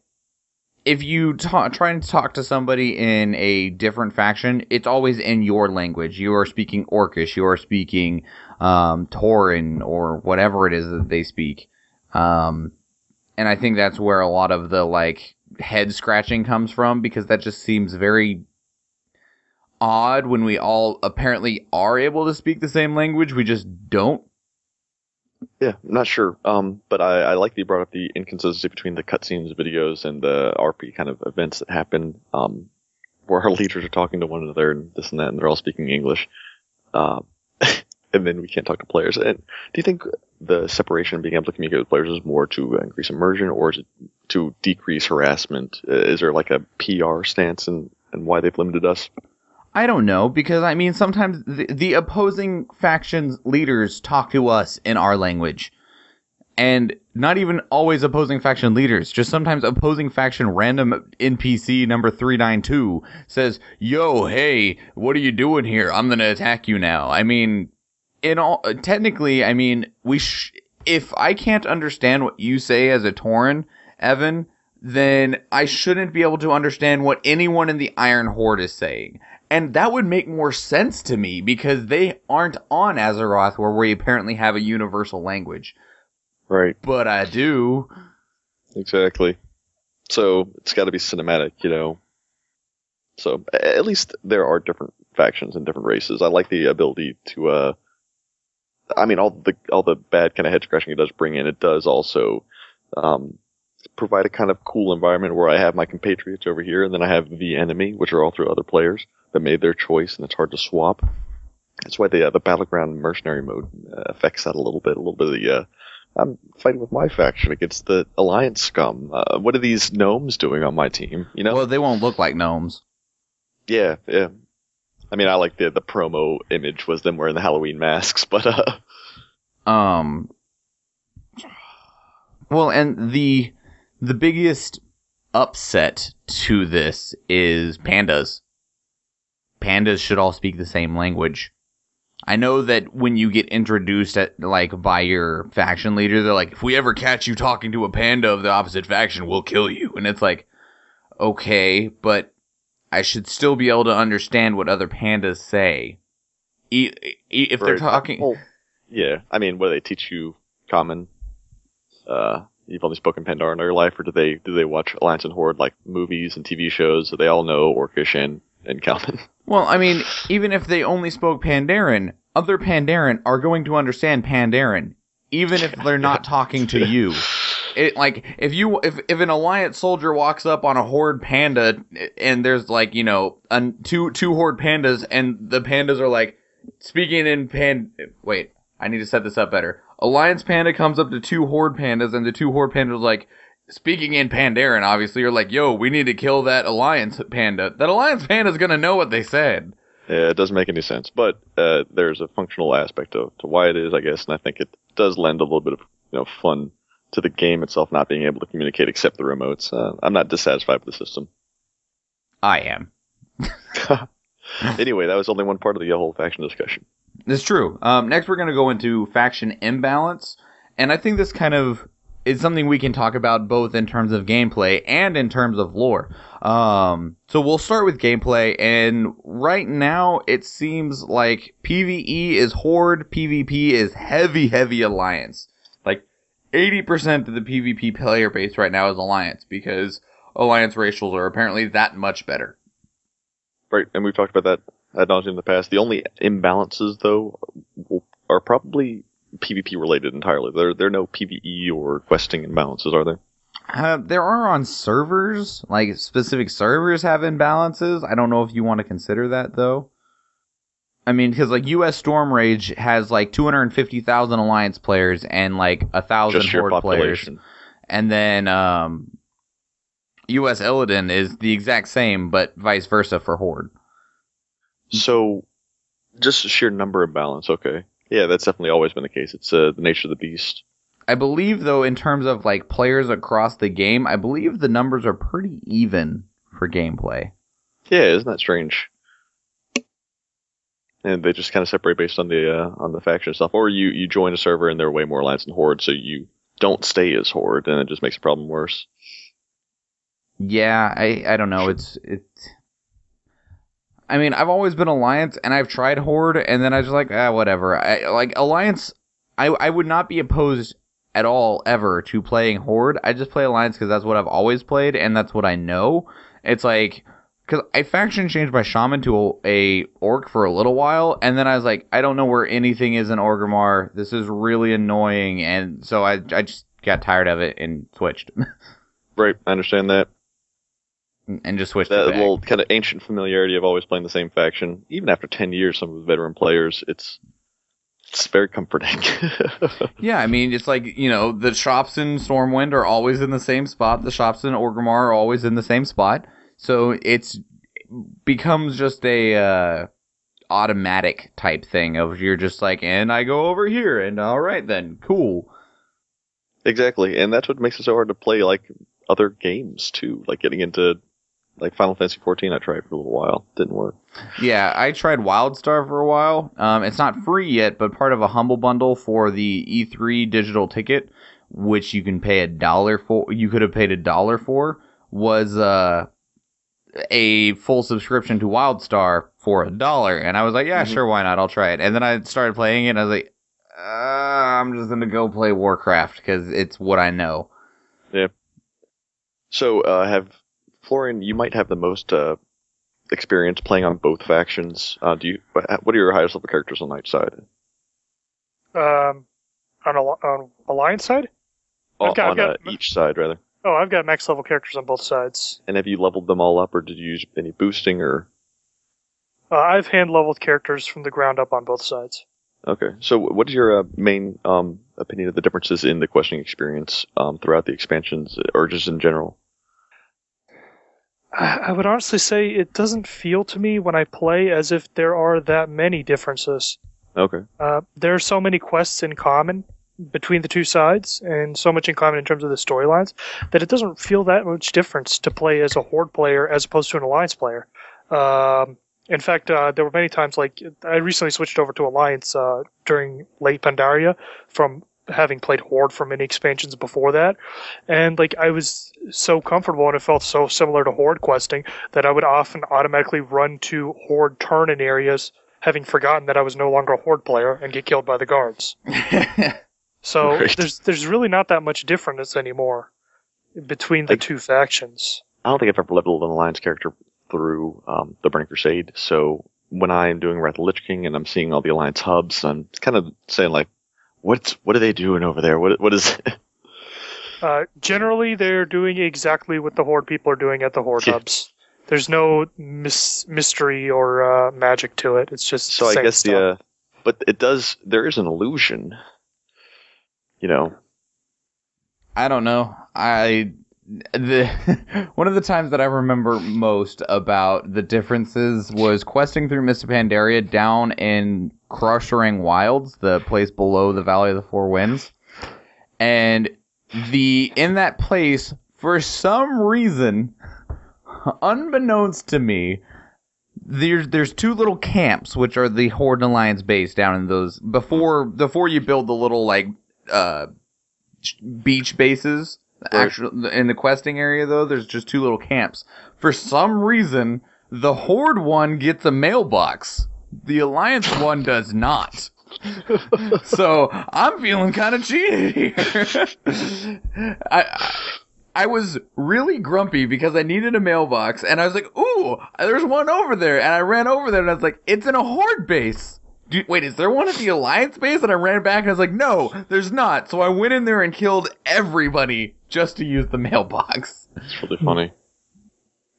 if you try to talk to somebody in a different faction, it's always in your language. You are speaking Orcish, you are speaking Tauren, or whatever it is that they speak. And I think that's where a lot of the, like, head scratching comes from, because that just seems very odd when we all apparently are able to speak the same language, we just don't. Yeah, I'm not sure. But I like that you brought up the inconsistency between the cutscenes videos and the RP kind of events that happen, where our leaders are talking to one another and this and that, and they're all speaking English. And then we can't talk to players. And do you think the separation, being able to communicate with players, is more to increase immersion, or is it to decrease harassment? Is there like a PR stance and why they've limited us? I don't know, because, I mean, sometimes the opposing faction's leaders talk to us in our language. And not even always opposing faction leaders, just sometimes opposing faction random NPC number 392 says, "Yo, hey, what are you doing here? I'm gonna attack you now." I mean, technically, I mean, if I can't understand what you say as a Tauren, Evan, then I shouldn't be able to understand what anyone in the Iron Horde is saying. And that would make more sense to me, because they aren't on Azeroth, where we apparently have a universal language. Right. But I do. Exactly. So it's got to be cinematic, you know. So at least there are different factions and different races. I like the ability to, I mean, all the bad kind of head scratching it does bring in, it does also provide a kind of cool environment where I have my compatriots over here, and then I have the enemy, which are all through other players that made their choice, and it's hard to swap. That's why the battleground mercenary mode affects that a little bit. A little bit of the I'm fighting with my faction against the alliance scum. What are these gnomes doing on my team? You know? Well, they won't look like gnomes. Yeah. I mean, I like the promo image was them wearing the Halloween masks, but Well, and the biggest upset to this is pandas. Pandas should all speak the same language. I know that when you get introduced by your faction leader, they're like, "If we ever catch you talking to a panda of the opposite faction, we'll kill you." And it's like, okay, but I should still be able to understand what other pandas say. If they're talking... Well, yeah, I mean, what do they teach you? Common? You've only spoken Pandaren in your life, or do they watch Alliance and Horde, like movies and TV shows, so they all know Orcish and Common? Well, I mean, even if they only spoke Pandaren, other Pandaren are going to understand Pandaren, even if they're not talking to you. If an Alliance soldier walks up on a Horde panda, and there's two Horde pandas, and the pandas are like speaking in wait, I need to set this up better. Alliance panda comes up to two Horde pandas, and the two Horde pandas are like speaking in Pandaren, obviously, are like, "Yo, we need to kill that Alliance panda." That Alliance panda's gonna know what they said. Yeah, it doesn't make any sense, but there's a functional aspect to why it is, I guess, and I think it does lend a little bit of fun to the game itself, not being able to communicate except the remotes. I'm not dissatisfied with the system. I am. Anyway, that was only one part of the whole faction discussion. It's true. Next, we're going to go into faction imbalance, and I think this kind of is something we can talk about both in terms of gameplay and in terms of lore. So we'll start with gameplay, and right now it seems like PvE is Horde, PvP is heavy Alliance. Like 80% of the PvP player base right now is Alliance, because Alliance racials are apparently that much better. Right, and we've talked about that ad nauseam in the past. The only imbalances, though, are probably PvP related entirely. There are no PvE or questing imbalances, are there? There are on servers, like specific servers have imbalances. I don't know if you want to consider that, though. I mean, because like US Storm Rage has like 250,000 Alliance players and like 1,000 Horde players. And then US Illidan is the exact same, but vice versa for Horde. So Just sheer number imbalance. Okay. Yeah, that's definitely always been the case. It's the nature of the beast. I believe, though, in terms of like players across the game, I believe the numbers are pretty even for gameplay. Yeah, isn't that strange? And they just kind of separate based on the faction stuff, or you join a server and there are way more alliance than horde, so you don't stay as horde, and it just makes the problem worse. Yeah, I don't know. It's. I mean, I've always been alliance, and I've tried horde, and then I was just like, whatever. Like alliance, I would not be opposed at all ever to playing horde. I just play alliance because that's what I've always played, and that's what I know. It's like. Because I faction changed my shaman to a orc for a little while, and then I was like, I don't know where anything is in Orgrimmar. This is really annoying, and so I just got tired of it and switched. Right, I understand that. And just switched That it back. little kind of ancient familiarity of always playing the same faction. Even after 10 years, some of the veteran players, it's very comforting. Yeah, I mean, it's like, the shops in Stormwind are always in the same spot. The shops in Orgrimmar are always in the same spot. So it becomes just a automatic type thing of you're just like, and I go over here, and all right then, cool. Exactly, and that's what makes it so hard to play like other games too. Like getting into like Final Fantasy XIV, I tried for a little while, didn't work. Yeah, I tried WildStar for a while. It's not free yet, but part of a humble bundle for the E3 digital ticket, which you can pay $1 for. You could have paid $1 for, was a full subscription to WildStar for $1, and I was like, yeah, sure, why not? I'll try it. And then I started playing it, and I was like, I'm just gonna go play Warcraft because it's what I know. Yeah. So, Florian, you might have the most experience playing on both factions. What are your highest level characters on each side? On Alliance side? I've got each side, rather. Oh, I've got max level characters on both sides. And have you leveled them all up, or did you use any boosting, or? I've hand leveled characters from the ground up on both sides. Okay, so what is your main opinion of the differences in the questing experience throughout the expansions, or just in general? I would honestly say it doesn't feel to me when I play as if there are that many differences. Okay. There are so many quests in common between the two sides, and so much in common in terms of the storylines, that it doesn't feel that much difference to play as a Horde player as opposed to an Alliance player. In fact, there were many times, like, I recently switched over to Alliance during late Pandaria from having played Horde for many expansions before that, and like I was so comfortable and it felt so similar to Horde questing that I would often automatically run to Horde turn-in areas, having forgotten that I was no longer a Horde player, and get killed by the guards. So Right. there's really not that much difference anymore between the two factions. I don't think I've ever leveled an Alliance character through the Burning Crusade, so when I am doing Wrath of the Lich King and I'm seeing all the Alliance hubs, I'm kind of saying, like, what are they doing over there? What is it? Generally, they're doing exactly what the Horde people are doing at the Horde hubs. There's no mystery or magic to it. It's just So I guess stuff. but there is an illusion, I don't know. One of the times that I remember most about the differences was questing through Mist of Pandaria down in Crushering Wilds, the place below the Valley of the Four Winds. And in that place, for some reason, unbeknownst to me, there's two little camps, which are the Horde and Alliance base down in those, before you build the little, like, beach bases. Actually, in the questing area, though, there's just two little camps. For some reason, the Horde one gets a mailbox. The Alliance one does not. So, I'm feeling kind of cheated here. I was really grumpy because I needed a mailbox, and I was like, ooh, there's one over there. And I ran over there, and I was like, it's in a Horde base. Wait, is there one at the Alliance base? And I ran back and I was like, no, there's not. So I went in there and killed everybody just to use the mailbox. It's really funny.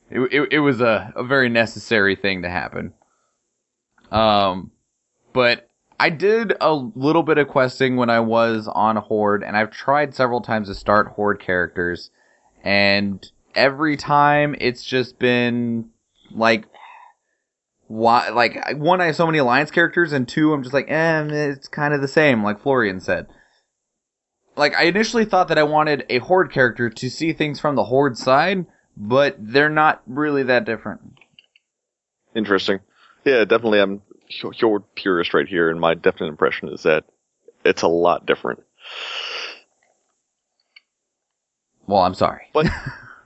It was a very necessary thing to happen. But I did a little bit of questing when I was on Horde, and I've tried several times to start Horde characters. And every time it's just been like why, like, one, I have so many Alliance characters, and two, I'm just like, it's kind of the same, like Florian said. Like, I initially thought that I wanted a Horde character to see things from the Horde side, but they're not really that different. Interesting. Yeah, definitely. I'm Horde purist right here, and my definite impression is that it's a lot different. Well, I'm sorry. But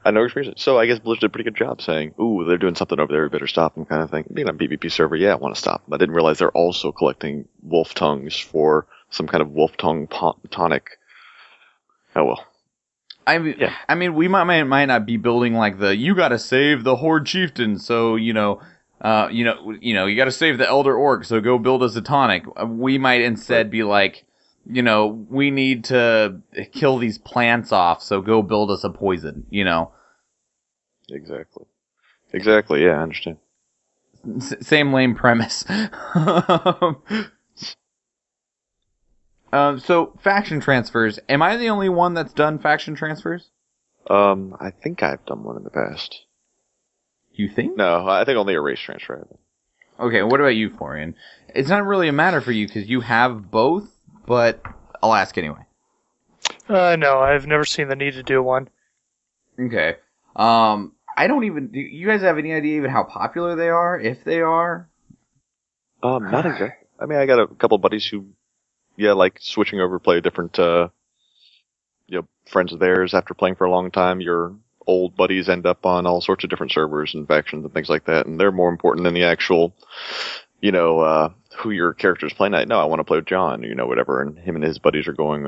I know experience. So I guess Blizzard did a pretty good job saying, "Ooh, they're doing something over there. We better stop them," kind of thing. Being on a PvP server, yeah, I want to stop them. I didn't realize they're also collecting wolf tongues for some kind of wolf tongue tonic. Oh well. I mean, we might not be building like you gotta save the Horde Chieftain, so you gotta save the Elder Orc, so go build us a tonic. We might instead be like, we need to kill these plants off, so go build us a poison. Exactly. Yeah, I understand. Same lame premise. So faction transfers. Am I the only one that's done faction transfers? I think I've done one in the past. You think? No, I think only a race transfer. Okay, what about you, Florian? It's not really a matter for you because you have both, but I'll ask anyway. No, I've never seen the need to do one. Okay. I don't even... Do you guys have any idea even how popular they are, if they are? Not exactly. I mean, I got a couple buddies who, like switching over, play different, friends of theirs after playing for a long time. Your old buddies end up on all sorts of different servers and factions and things like that, and they're more important than the actual, who your character is playing at. No, I want to play with John, whatever, and him and his buddies are going,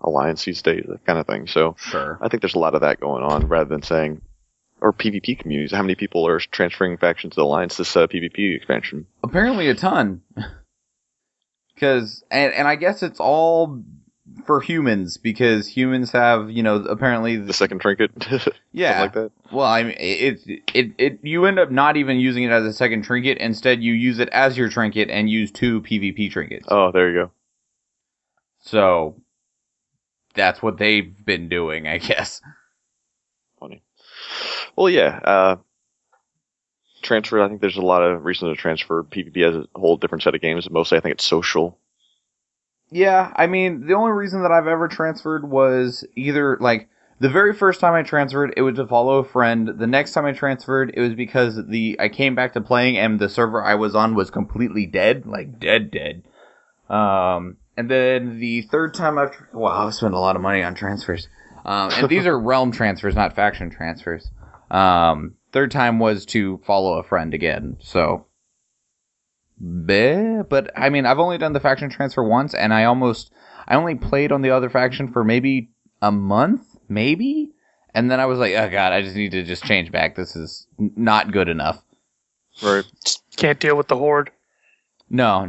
Alliance these days, that kind of thing. So sure. I think there's a lot of that going on, rather than saying, or PvP communities. How many people are transferring factions to the Alliance this PvP expansion? Apparently a ton. Because, and I guess it's all for humans, because humans have, apparently... The second trinket? Yeah. Something like that? Well, I mean, you end up not even using it as a second trinket. Instead, you use it as your trinket and use 2 PvP trinkets. Oh, there you go. So, that's what they've been doing, I guess. Funny. Well, yeah. Transfer, I think there's a lot of reason to transfer. PvP has a whole different set of games. Mostly, I think it's social. Yeah, I mean, the only reason that I've ever transferred was either, like, the very first time I transferred, it was to follow a friend. The next time I transferred, it was because I came back to playing and the server I was on was completely dead. Like, dead. And then the third time I've spent a lot of money on transfers. And these are realm transfers, not faction transfers. Third time was to follow a friend again, so... But, I mean, I've only done the faction transfer once, and I only played on the other faction for maybe a month, maybe? And then I was like, oh god, I just need to just change back. This is not good enough. Right. Can't deal with the Horde. No.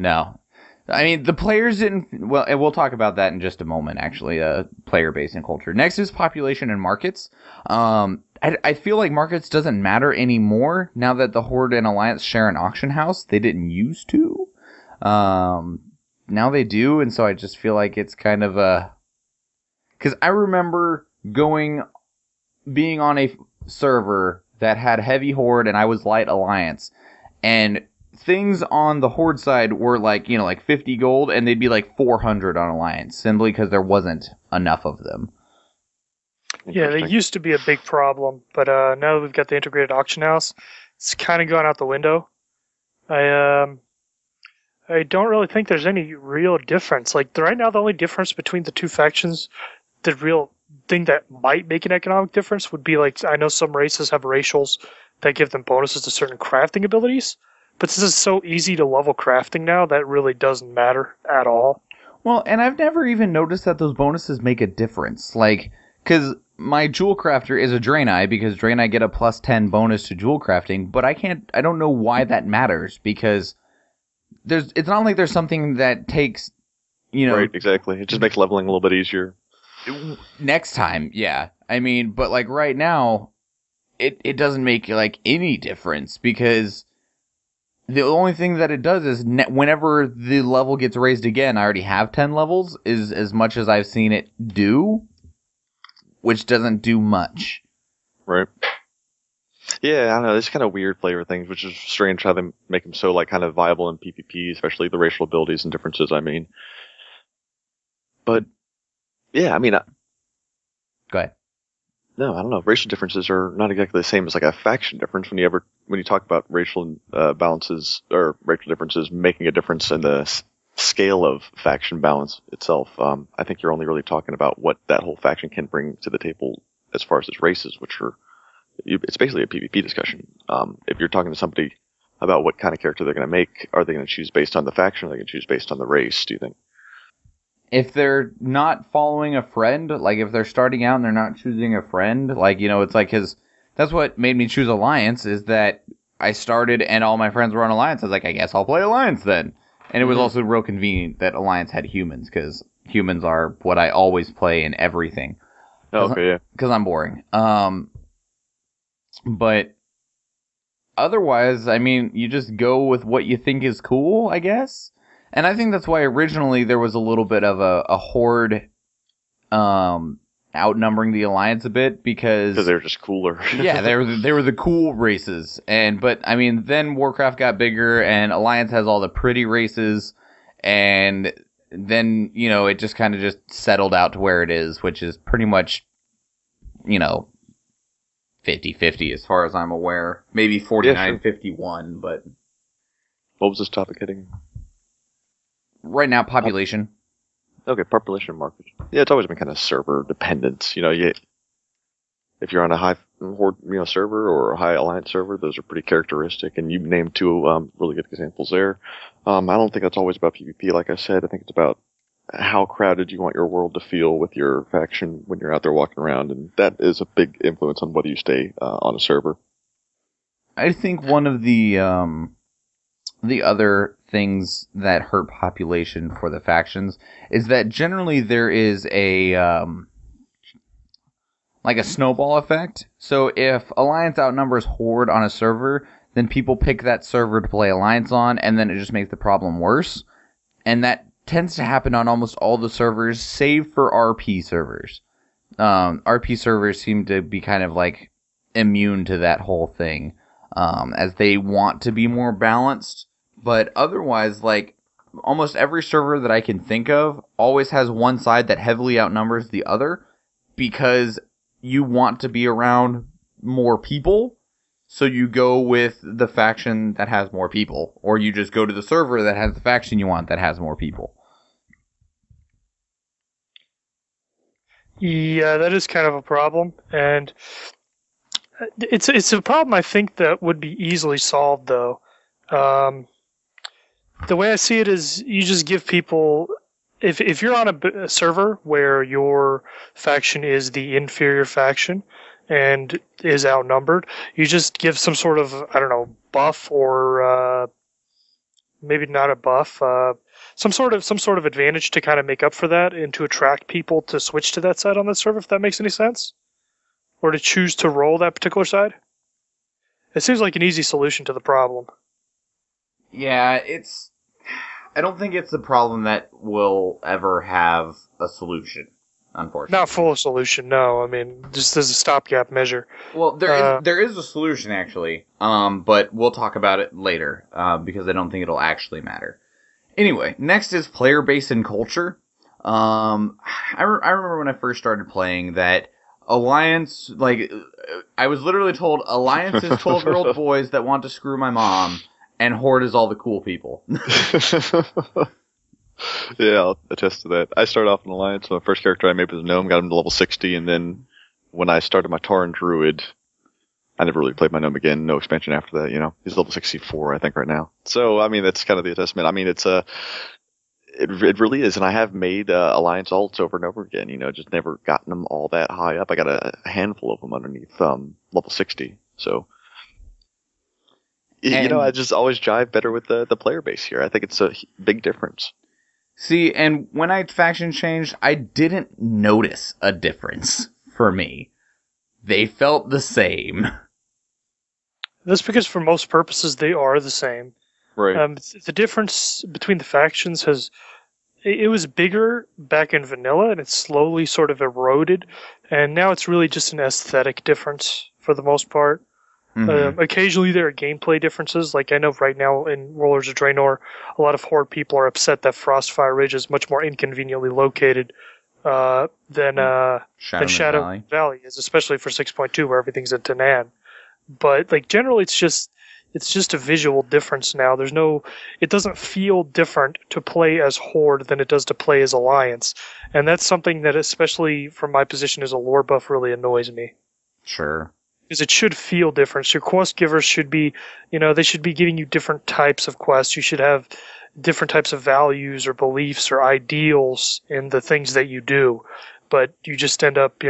I mean, the players didn't... Well, and we'll talk about that in just a moment, actually, player base and culture. Next is population and markets. I feel like markets doesn't matter anymore now that the Horde and Alliance share an auction house. They didn't used to. Now they do, and so I just feel like it's kind of a... Because I remember being on a server that had heavy Horde and I was light Alliance, and things on the Horde side were like 50 gold, and they'd be like 400 on Alliance, simply because there wasn't enough of them. Yeah, they used to be a big problem, but now that we've got the integrated auction house, it's kind of gone out the window. I don't really think there's any real difference. Like, right now, the only difference between the two factions, the real thing that might make an economic difference would be, like, I know some races have racials that give them bonuses to certain crafting abilities, but since it's so easy to level crafting now, that really doesn't matter at all. Well, and I've never even noticed that those bonuses make a difference. Like, because my jewel crafter is a Draenei, because Draenei get a plus 10 bonus to jewel crafting, but I don't know why that matters, because it's not like there's something that takes, Right, exactly. It just makes leveling a little bit easier. Next time, yeah. I mean, but like right now, it doesn't make like any difference, because the only thing that it does is whenever the level gets raised again, I already have 10 levels, is as much as I've seen it do, which doesn't do much. Right. Yeah, I don't know. It's kind of weird flavor things, which is strange how they make them so like kind of viable in PvP, especially the racial abilities and differences. I mean, but yeah, I mean, Go ahead. no, I don't know. Racial differences are not exactly the same as like a faction difference. When you talk about racial balances or racial differences making a difference in the scale of faction balance itself, I think you're only really talking about what that whole faction can bring to the table as far as its races, which are it's basically a PvP discussion. If you're talking to somebody about what kind of character they're going to make, are they going to choose based on the faction or are they going to choose based on the race, do you think? If they're not following a friend, like if they're starting out and they're not choosing a friend, like, it's like that's what made me choose Alliance, is that I started and all my friends were on Alliance. I was like, I guess I'll play Alliance then. And it was also real convenient that Alliance had humans, because humans are what I always play in everything. Oh, okay, yeah. Because I'm boring. But otherwise, I mean, you just go with what you think is cool, I guess. And I think that's why originally there was a little bit of a horde outnumbering the Alliance a bit, because they're just cooler. Yeah, they were the cool races. But I mean, then Warcraft got bigger and Alliance has all the pretty races, and then, it just kind of just settled out to where it is, which is pretty much, 50-50 as far as I'm aware. Maybe 49-51, but... What was this topic heading? Right now, population. Okay, population market. Yeah, it's always been kind of server dependent. If you're on a high horde, server or a high alliance server, those are pretty characteristic. And you named two really good examples there. I don't think that's always about PvP. Like I said, I think it's about how crowded you want your world to feel with your faction when you're out there walking around, and that is a big influence on whether you stay on a server. I think one of the other things that hurt population for the factions is that generally there is a like a snowball effect. So if Alliance outnumbers Horde on a server, then people pick that server to play Alliance on, and then it just makes the problem worse. And that tends to happen on almost all the servers, save for RP servers. RP servers seem to be kind of like immune to that whole thing, as they want to be more balanced. But otherwise, like, almost every server that I can think of always has one side that heavily outnumbers the other, because you want to be around more people, so you go with the faction that has more people, or you just go to the server that has the faction you want that has more people. Yeah, that is kind of a problem, and it's a problem I think that would be easily solved, though. The way I see it is, you just give people, if you're on a server where your faction is the inferior faction and is outnumbered, you just give some sort of, I don't know, buff, or maybe not a buff, some sort of advantage to kind of make up for that, and to attract people to switch to that side on that server, if that makes any sense, or to choose to roll that particular side. It seems like an easy solution to the problem. Yeah, I don't think it's a problem that will ever have a solution, unfortunately. Not full solution, no. I mean, just as a stopgap measure. Well, there is a solution, actually, but we'll talk about it later, because I don't think it'll actually matter. Anyway, next is player base and culture. I remember when I first started playing that Alliance, like, I was literally told Alliance is 12-year-old boys that want to screw my mom, and Horde is all the cool people. Yeah, I'll attest to that. I started off in Alliance, so my first character I made was a Gnome, got him to level 60, and then when I started my Tauren Druid, I never really played my Gnome again, no expansion after that, He's level 64, I think, right now. So, I mean, that's kind of the assessment. I mean, it really is, and I have made Alliance alts over and over again, just never gotten them all that high up. I got a handful of them underneath level 60, so... I just always jive better with the player base here. I think it's a big difference. See, and when I faction changed, I didn't notice a difference for me. They felt the same. That's because for most purposes they are the same. Right. The difference between the factions it was bigger back in vanilla, and it's slowly sort of eroded, and now it's really just an aesthetic difference for the most part. Occasionally there are gameplay differences. Like I know right now in Rollers of Draenor, a lot of Horde people are upset that Frostfire Ridge is much more inconveniently located than Shadow Valley is, especially for 6.2 where everything's at Tanan. But like generally, it's just a visual difference now. It doesn't feel different to play as Horde than it does to play as Alliance, and that's something that, especially from my position as a lore buff, really annoys me. Sure. Because it should feel different. So your quest givers should be, they should be giving you different types of quests. You should have different types of values or beliefs or ideals in the things that you do. But you just end up,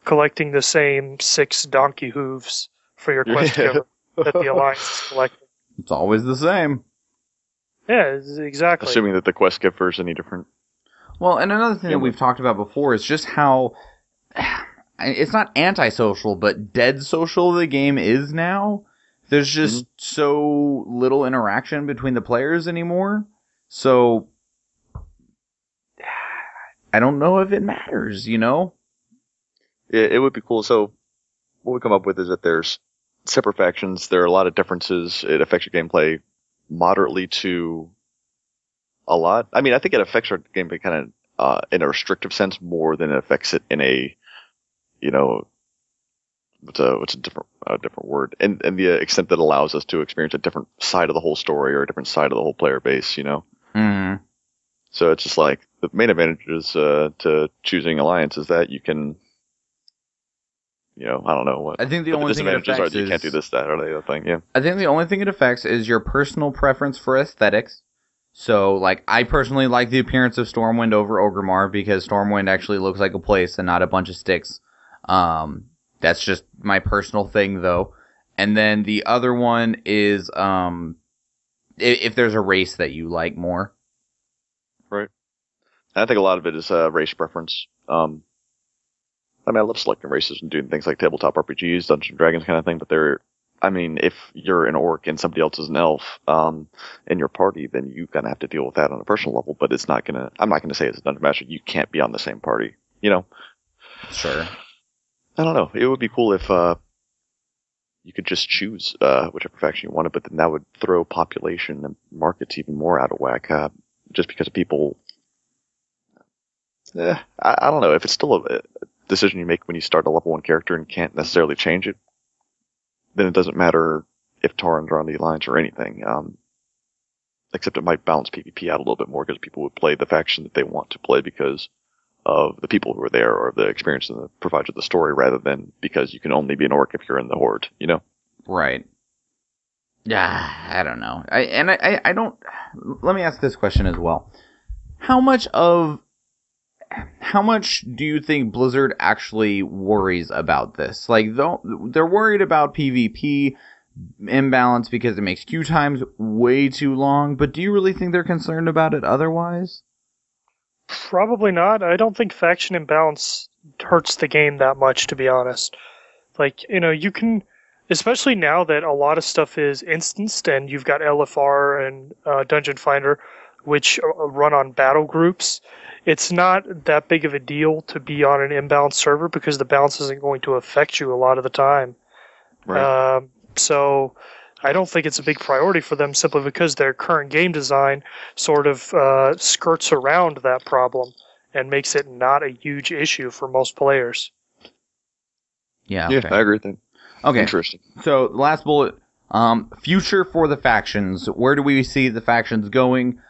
collecting the same 6 donkey hooves for your quest giver that the Alliance is collecting. It's always the same. Yeah, exactly. Assuming that the quest giver is any different. Well, and another thing that we've talked about before is just how... It's not antisocial, but dead social the game is now. There's just so little interaction between the players anymore. So, I don't know if it matters, It would be cool. So, what we come up with is that there's separate factions. There are a lot of differences. It affects your gameplay moderately to a lot. I mean, I think it affects your gameplay kind of in a restrictive sense more than it affects it in a what's a different word, and the extent that allows us to experience a different side of the whole story or a different side of the whole player base, Mm-hmm. So it's just like the main advantage is to choosing Alliance is that you can, I don't know what. I think the only thing it affects are that you can't do this, that, or the other thing. Yeah. I think the only thing it affects is your personal preference for aesthetics. So, like, I personally like the appearance of Stormwind over Orgrimmar because Stormwind actually looks like a place and not a bunch of sticks. That's just my personal thing, though. And then the other one is if there's a race that you like more. Right. I think a lot of it is race preference. I love selecting races and doing things like tabletop RPGs, Dungeons and Dragons kind of thing, but if you're an orc and somebody else is an elf in your party, then you kind of have to deal with that on a personal level, but I'm not going to say as a Dungeon Master, you can't be on the same party, Sure. I don't know. It would be cool if you could just choose whichever faction you wanted, but then that would throw population and markets even more out of whack, just because of people. I don't know. If it's still a decision you make when you start a level 1 character and can't necessarily change it, then it doesn't matter if Taurens are on the Alliance or anything. Except it might balance PvP out a little bit more because people would play the faction that they want to play because of the people who are there or the experience that provides with the story rather than because you can only be an orc if you're in the Horde, Right. Yeah, I don't know. I don't... Let me ask this question as well. How much do you think Blizzard actually worries about this? Like, they're worried about PvP imbalance because it makes queue times way too long, but do you really think they're concerned about it otherwise? Probably not. I don't think faction imbalance hurts the game that much, to be honest. Like, you can, especially now that a lot of stuff is instanced and you've got LFR and Dungeon Finder, which run on battle groups, it's not that big of a deal to be on an imbalanced server because the balance isn't going to affect you a lot of the time. Right. So I don't think it's a big priority for them simply because their current game design sort of skirts around that problem and makes it not a huge issue for most players. Yeah, okay. I agree with that. Okay. Interesting. So, last bullet. Future for the factions. Where do we see the factions going?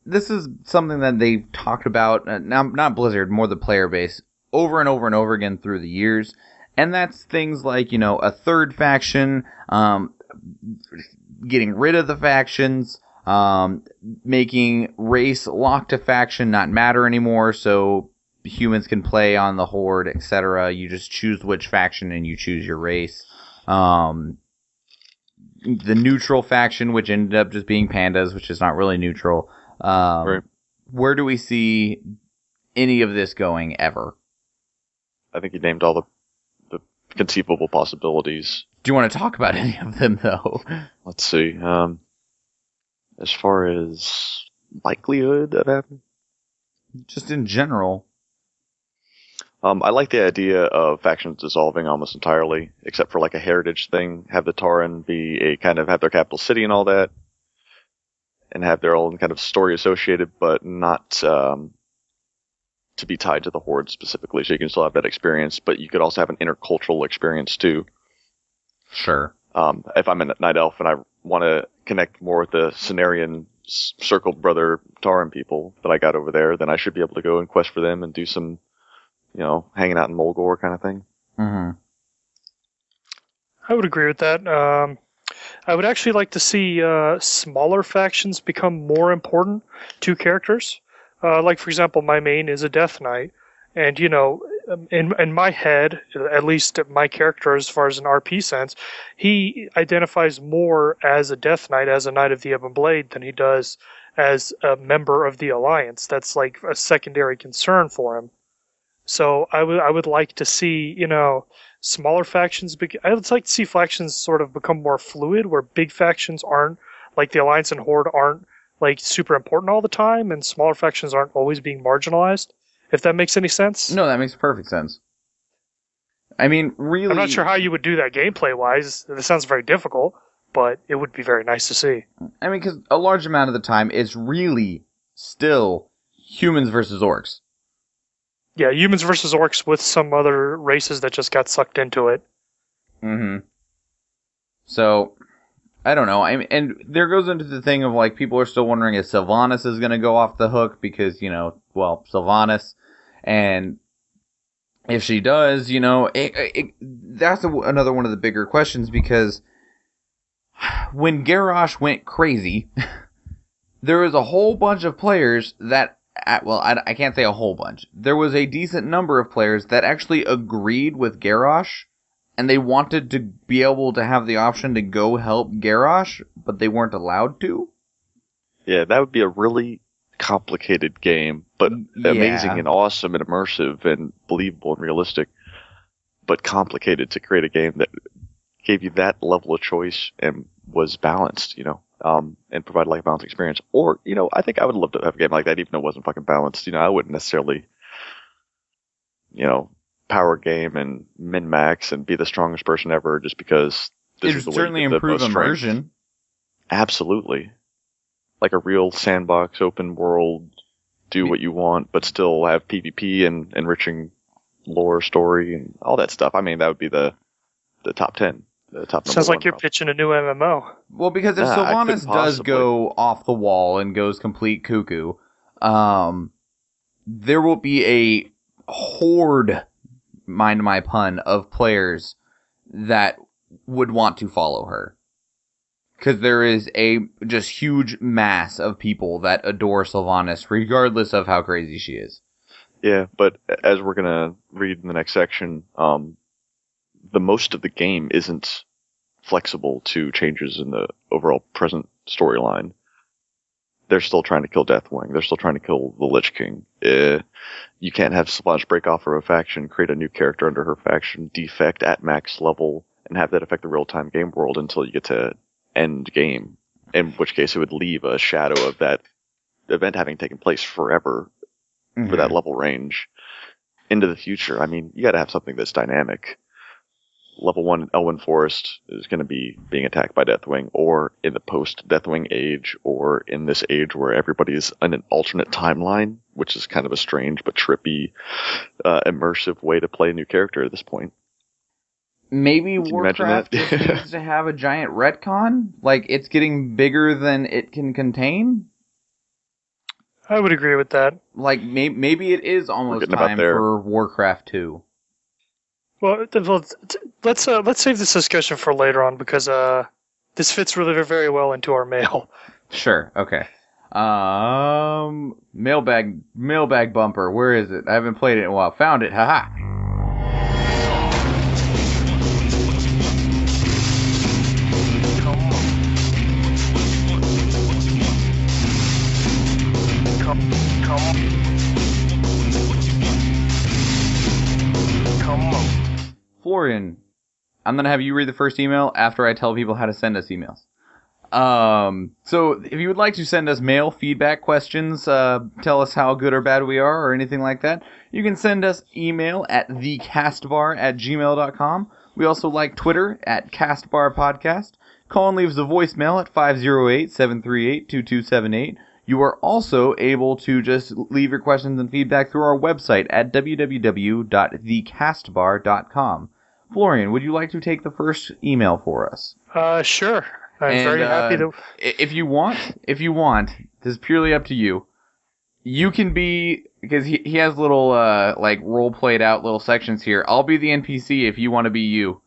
This is something that they've talked about, not Blizzard, more the player base, over and over and over again through the years. And that's things like, a third faction, getting rid of the factions, making race locked to faction not matter anymore, so humans can play on the Horde, etc. You just choose which faction and you choose your race. The neutral faction, which ended up just being pandas, which is not really neutral. Right. Where do we see any of this going ever? I think you named all the conceivable possibilities. Do you want to talk about any of them, though? Let's see. As far as likelihood of happening? Just in general. I like the idea of factions dissolving almost entirely, except for like a heritage thing. Have the Tauren be a kind of have their capital city and all that, and have their own kind of story associated, but not to be tied to the Horde specifically. So you can still have that experience, but you could also have an intercultural experience too. Sure. If I'm a Night Elf and I want to connect more with the Cenarian Circle Brother Tauren people that I got over there, then I should be able to go and quest for them and do some, hanging out in Mulgore kind of thing. Mm-hmm. I would agree with that. I would actually like to see smaller factions become more important to characters. Like, for example, my main is a Death Knight, and, in my head, at least my character, as far as an RP sense, he identifies more as a Death Knight, as a Knight of the Ebon Blade, than he does as a member of the Alliance. That's like a secondary concern for him. So I would like to see, smaller factions. I would like to see factions sort of become more fluid, where big factions aren't, like the Alliance and Horde, aren't like super important all the time, and smaller factions aren't always being marginalized. If that makes any sense. No, that makes perfect sense. I mean, really... I'm not sure how you would do that gameplay-wise. It sounds very difficult, but it would be very nice to see. I mean, because a large amount of the time, it's really still humans versus orcs. Yeah, humans versus orcs with some other races that just got sucked into it. Mm-hmm. So, I don't know. And there goes into the thing of, like, people are still wondering if Sylvanas is going to go off the hook because, Sylvanas. And if she does, that's another one of the bigger questions, because when Garrosh went crazy, there was a whole bunch of players that, I can't say a whole bunch. There was a decent number of players that actually agreed with Garrosh, and they wanted to be able to have the option to go help Garrosh, but they weren't allowed to. Yeah, that would be a really complicated game, but amazing and awesome and immersive and believable and realistic, but complicated to create a game that gave you that level of choice and was balanced, and provide like a balanced experience. Or, I think I would love to have a game like that, even though it wasn't fucking balanced. I wouldn't necessarily, power game and min-max and be the strongest person ever just because this is the way certainly you get the improve most strength. immersion. Absolutely. Like a real sandbox, open world, do what you want, but still have PvP and enriching lore, story, and all that stuff. I mean, that would be the top 10. The top Sounds like one, you're probably. pitching a new MMO. Well, because if Sylvanas does go off the wall and goes complete cuckoo, there will be a horde, mind my pun, of players that would want to follow her. Because there is a just huge mass of people that adore Sylvanas, regardless of how crazy she is. Yeah, but as we're going to read in the next section, the most of the game isn't flexible to changes in the overall present storyline. They're still trying to kill Deathwing. They're still trying to kill the Lich King. You can't have Sylvanas break off of a faction, create a new character under her faction, defect at max level, and have that affect the real-time game world until you get to end game, in which case it would leave a shadow of that event having taken place forever for that level range into the future. I mean, you gotta have something that's dynamic. Level 1 Elwyn Forest is going to be being attacked by Deathwing, or in the post-Deathwing age, or in this age where everybody's in an alternate timeline, which is kind of a strange but trippy, immersive way to play a new character at this point. Maybe Warcraft just needs to have a giant retcon? Like, it's getting bigger than it can contain? I would agree with that. Like, maybe it is almost time for Warcraft 2. Well, let's save this discussion for later on, because this fits really very well into our mail. Sure, okay. Mailbag bumper, where is it? I haven't played it in a while. Found it, haha. Florian, I'm going to have you read the first email after I tell people how to send us emails. So if you would like to send us mail, feedback, questions, tell us how good or bad we are, or anything like that, you can send us email at thecastbar@gmail.com. We also like Twitter at Castbar Podcast. Colin leaves a voicemail at 508-738-2278. You are also able to just leave your questions and feedback through our website at www.thecastbar.com. Florian, would you like to take the first email for us? Sure. I'm very happy to. If you want, this is purely up to you. You can be, because he has little like role played out little sections here. I'll be the NPC if you want to be you.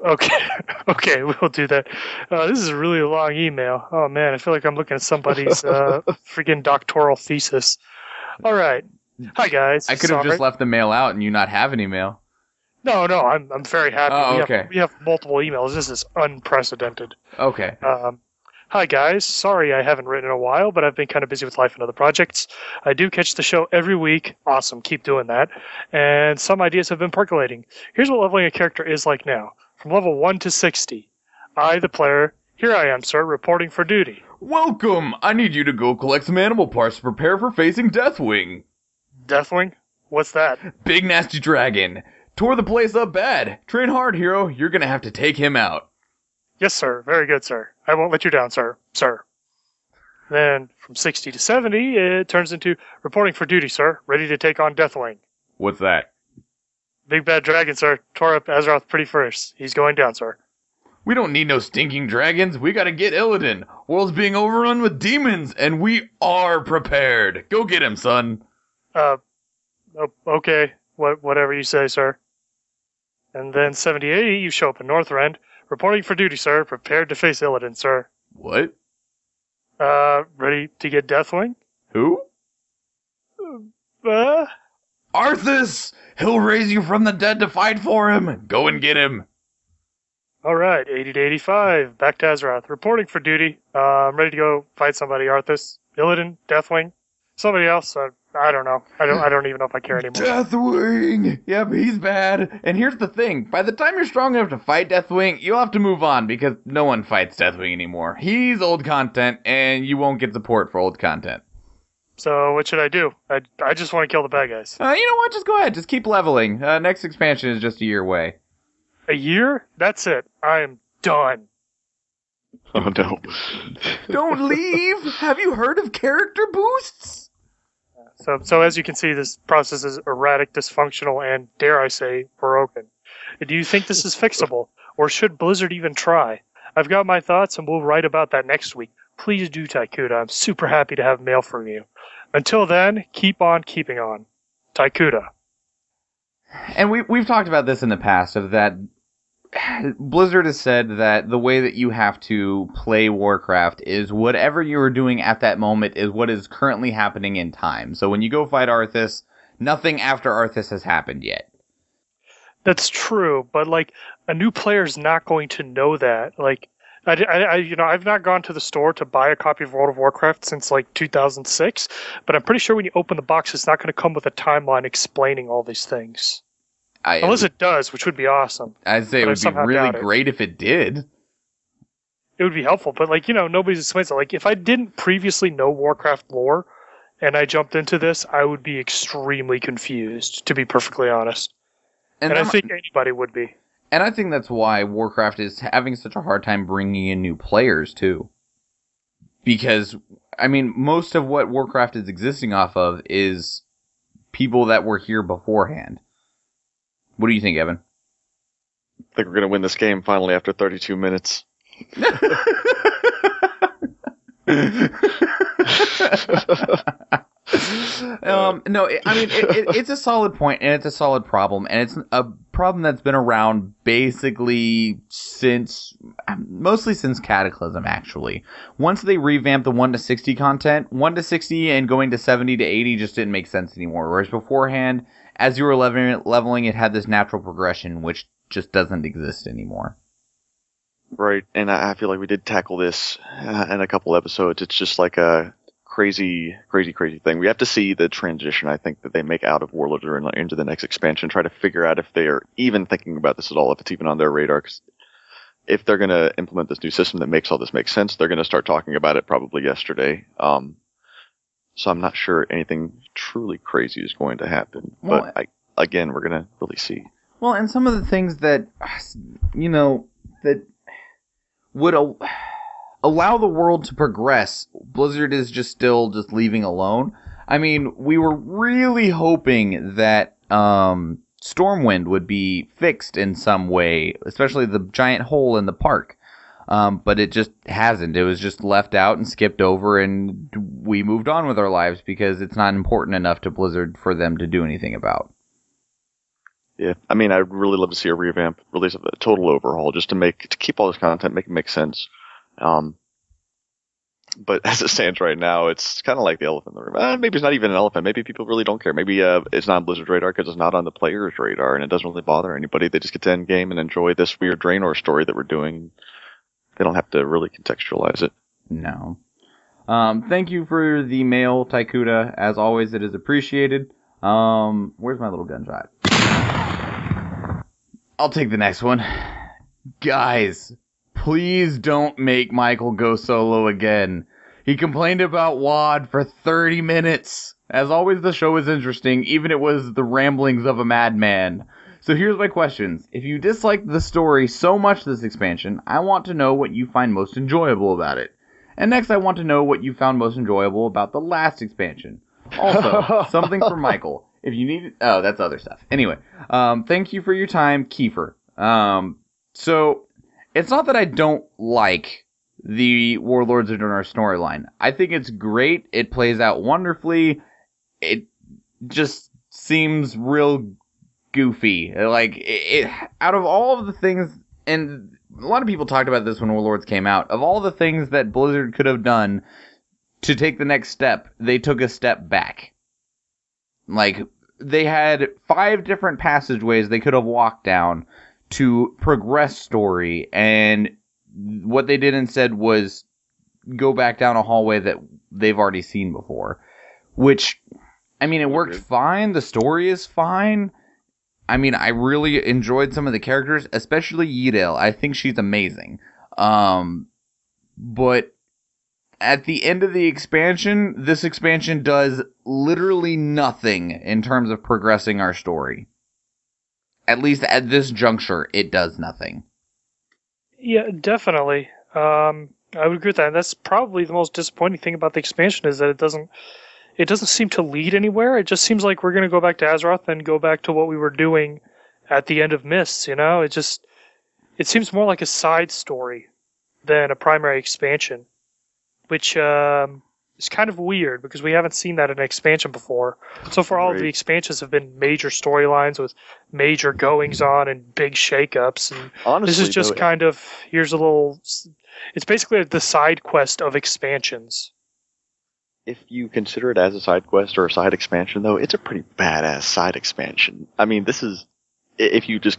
Okay, we'll do that. This is a really long email. Oh man, I feel like I'm looking at somebody's freaking doctoral thesis. All right. Hi guys. I could have just left the mail out and you not have an email. No, I'm very happy. Oh, okay. We have multiple emails. This is unprecedented. Okay. Hi guys. Sorry I haven't written in a while, but I've been kind of busy with life and other projects. I do catch the show every week. Awesome. Keep doing that. And some ideas have been percolating. Here's what leveling a character is like now. From level 1 to 60. I, the player, here I am, sir, reporting for duty. Welcome! I need you to go collect some animal parts to prepare for facing Deathwing. Deathwing? What's that? Big nasty dragon. Tore the place up bad. Train hard, hero. You're gonna have to take him out. Yes, sir. Very good, sir. I won't let you down, sir. Sir. Then, from 60 to 70, it turns into reporting for duty, sir. Ready to take on Deathwing. What's that? Big bad dragon, sir. Tore up Azeroth pretty first. He's going down, sir. We don't need no stinking dragons. We gotta get Illidan. World's being overrun with demons, and we are prepared. Go get him, son. Okay. Whatever you say, sir. And then 70-80, you show up in Northrend. Reporting for duty, sir. Prepared to face Illidan, sir. What? Ready to get Deathwing? Who? Arthas! He'll raise you from the dead to fight for him. Go and get him. All right, 80 to 85. Back to Azeroth. Reporting for duty. I'm ready to go fight somebody. Arthas, Illidan, Deathwing, somebody else. I don't know. I don't even know if I care anymore. Deathwing! Yep, he's bad. And here's the thing. By the time you're strong enough to fight Deathwing, you'll have to move on because no one fights Deathwing anymore. He's old content, and you won't get support for old content. So what should I do? I just want to kill the bad guys. You know what? Just go ahead. Just keep leveling. Next expansion is just a year away. A year? That's it. I am done. Oh no. Don't leave! Have you heard of character boosts? So as you can see, this process is erratic, dysfunctional, and, dare I say, broken. Do you think this is fixable? Or should Blizzard even try? I've got my thoughts, and we'll write about that next week. Please do, Taikuda. I'm super happy to have mail from you. Until then, keep on keeping on. Taikuda. And we've talked about this in the past, of that Blizzard has said that the way that you have to play Warcraft is whatever you are doing at that moment is what is currently happening in time. So when you go fight Arthas, nothing after Arthas has happened yet. That's true, but like a new player's not going to know that. Like, I've not gone to the store to buy a copy of World of Warcraft since like 2006, but I'm pretty sure when you open the box, it's not going to come with a timeline explaining all these things. Unless it does, which would be awesome. I'd say it would be really great if it did. It would be helpful, but like, nobody's explains it. Like, if I didn't previously know Warcraft lore and I jumped into this, I would be extremely confused, to be perfectly honest. And I think anybody would be. And I think that's why Warcraft is having such a hard time bringing in new players, too. Because, I mean, most of what Warcraft is existing off of is people that were here beforehand. What do you think, Evan? I think we're going to win this game finally after 32 minutes. No, it's a solid point, and it's a solid problem, and it's a problem that's been around basically mostly since Cataclysm, actually. Once they revamped the 1 to 60 content, 1 to 60 and going to 70 to 80 just didn't make sense anymore, whereas beforehand, as you were leveling, it had this natural progression, which just doesn't exist anymore. Right, and I feel like we did tackle this in a couple episodes. It's just like a crazy thing. We have to see the transition, I think, that they make out of Warlords into the next expansion, try to figure out if they are even thinking about this at all, if it's even on their radar. 'Cause if they're going to implement this new system that makes all this make sense, they're going to start talking about it probably yesterday. So I'm not sure anything truly crazy is going to happen. Well, but again, we're going to really see. Well, and some of the things that, that would allow the world to progress, Blizzard is just still just leaving alone. I mean, we were really hoping that Stormwind would be fixed in some way, especially the giant hole in the park. But it just hasn't. It was just left out and skipped over, and we moved on with our lives because it's not important enough to Blizzard for them to do anything about. Yeah, I mean, I'd really love to see a revamp, release a total overhaul, just to keep all this content, make it make sense. But as it stands right now, it's kind of like the elephant in the room. Maybe it's not even an elephant. Maybe people really don't care. Maybe it's not on Blizzard's radar because it's not on the player's radar, and it doesn't really bother anybody. They just get to end game and enjoy this weird Draenor story that we're doing. They don't have to really contextualize it. No. Thank you for the mail, Taikuda. As always, it is appreciated. Where's my little gunshot? I'll take the next one. Guys, please don't make Michael go solo again. He complained about WoD for 30 minutes. As always, the show is interesting, even it was the ramblings of a madman. So here's my questions. If you disliked the story so much this expansion, I want to know what you find most enjoyable about it. And next I want to know what you found most enjoyable about the last expansion. Also, something for Michael. If you need... Oh, that's other stuff. Anyway, thank you for your time, Kiefer. So, it's not that I don't like the Warlords of Draenor storyline. I think it's great. It plays out wonderfully. It just seems real goofy. Like, out of all of the things, and a lot of people talked about this when Warlords came out, of all the things that Blizzard could have done to take the next step, they took a step back. Like, they had 5 different passageways they could have walked down to progress story, and what they did instead was go back down a hallway that they've already seen before. Which, I mean, it worked fine, the story is fine. I mean, I really enjoyed some of the characters, especially Yidel. I think she's amazing. But at the end of the expansion, this expansion does literally nothing in terms of progressing our story. At least at this juncture, it does nothing. Yeah, definitely. I would agree with that. And that's probably the most disappointing thing about the expansion is that it doesn't seem to lead anywhere. It just seems like we're going to go back to Azeroth and go back to what we were doing at the end of Mists, you know? It seems more like a side story than a primary expansion, which is kind of weird because we haven't seen that in an expansion before. So far, all of the expansions have been major storylines with major goings-on and big shakeups. And honestly, this is just it's basically the side quest of expansions. If you consider it as a side quest or a side expansion, though, it's a pretty badass side expansion. I mean, this is, if you just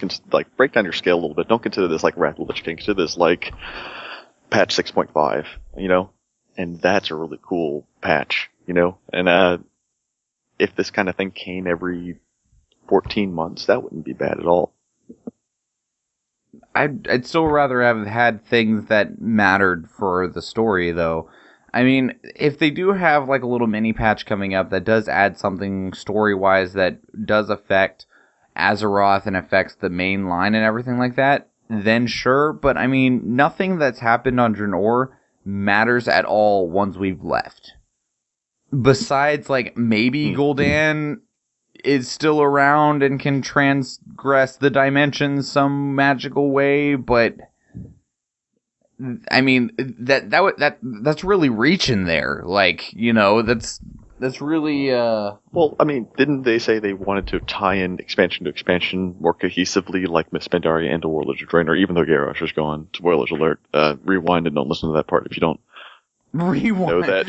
break down your scale a little bit, don't consider this like Wrath of the Lich King, consider this like patch 6.5, you know? And that's a really cool patch, you know? And if this kind of thing came every 14 months, that wouldn't be bad at all. I'd still rather have had things that mattered for the story, though. I mean, if they do have like a little mini patch coming up that does add something story-wise that does affect Azeroth and affects the main line and everything like that, then sure. But I mean, nothing that's happened on Draenor matters at all once we've left. Besides, like, maybe Gul'dan is still around and can transgress the dimensions some magical way, but I mean, that's really reaching there. Like, you know, that's really Well, I mean, didn't they say they wanted to tie in expansion to expansion more cohesively, like Miss Pandaria and the Warlords of Draenor, even though Garrosh is gone? Spoilers alert. Rewind and don't listen to that part if you don't know that.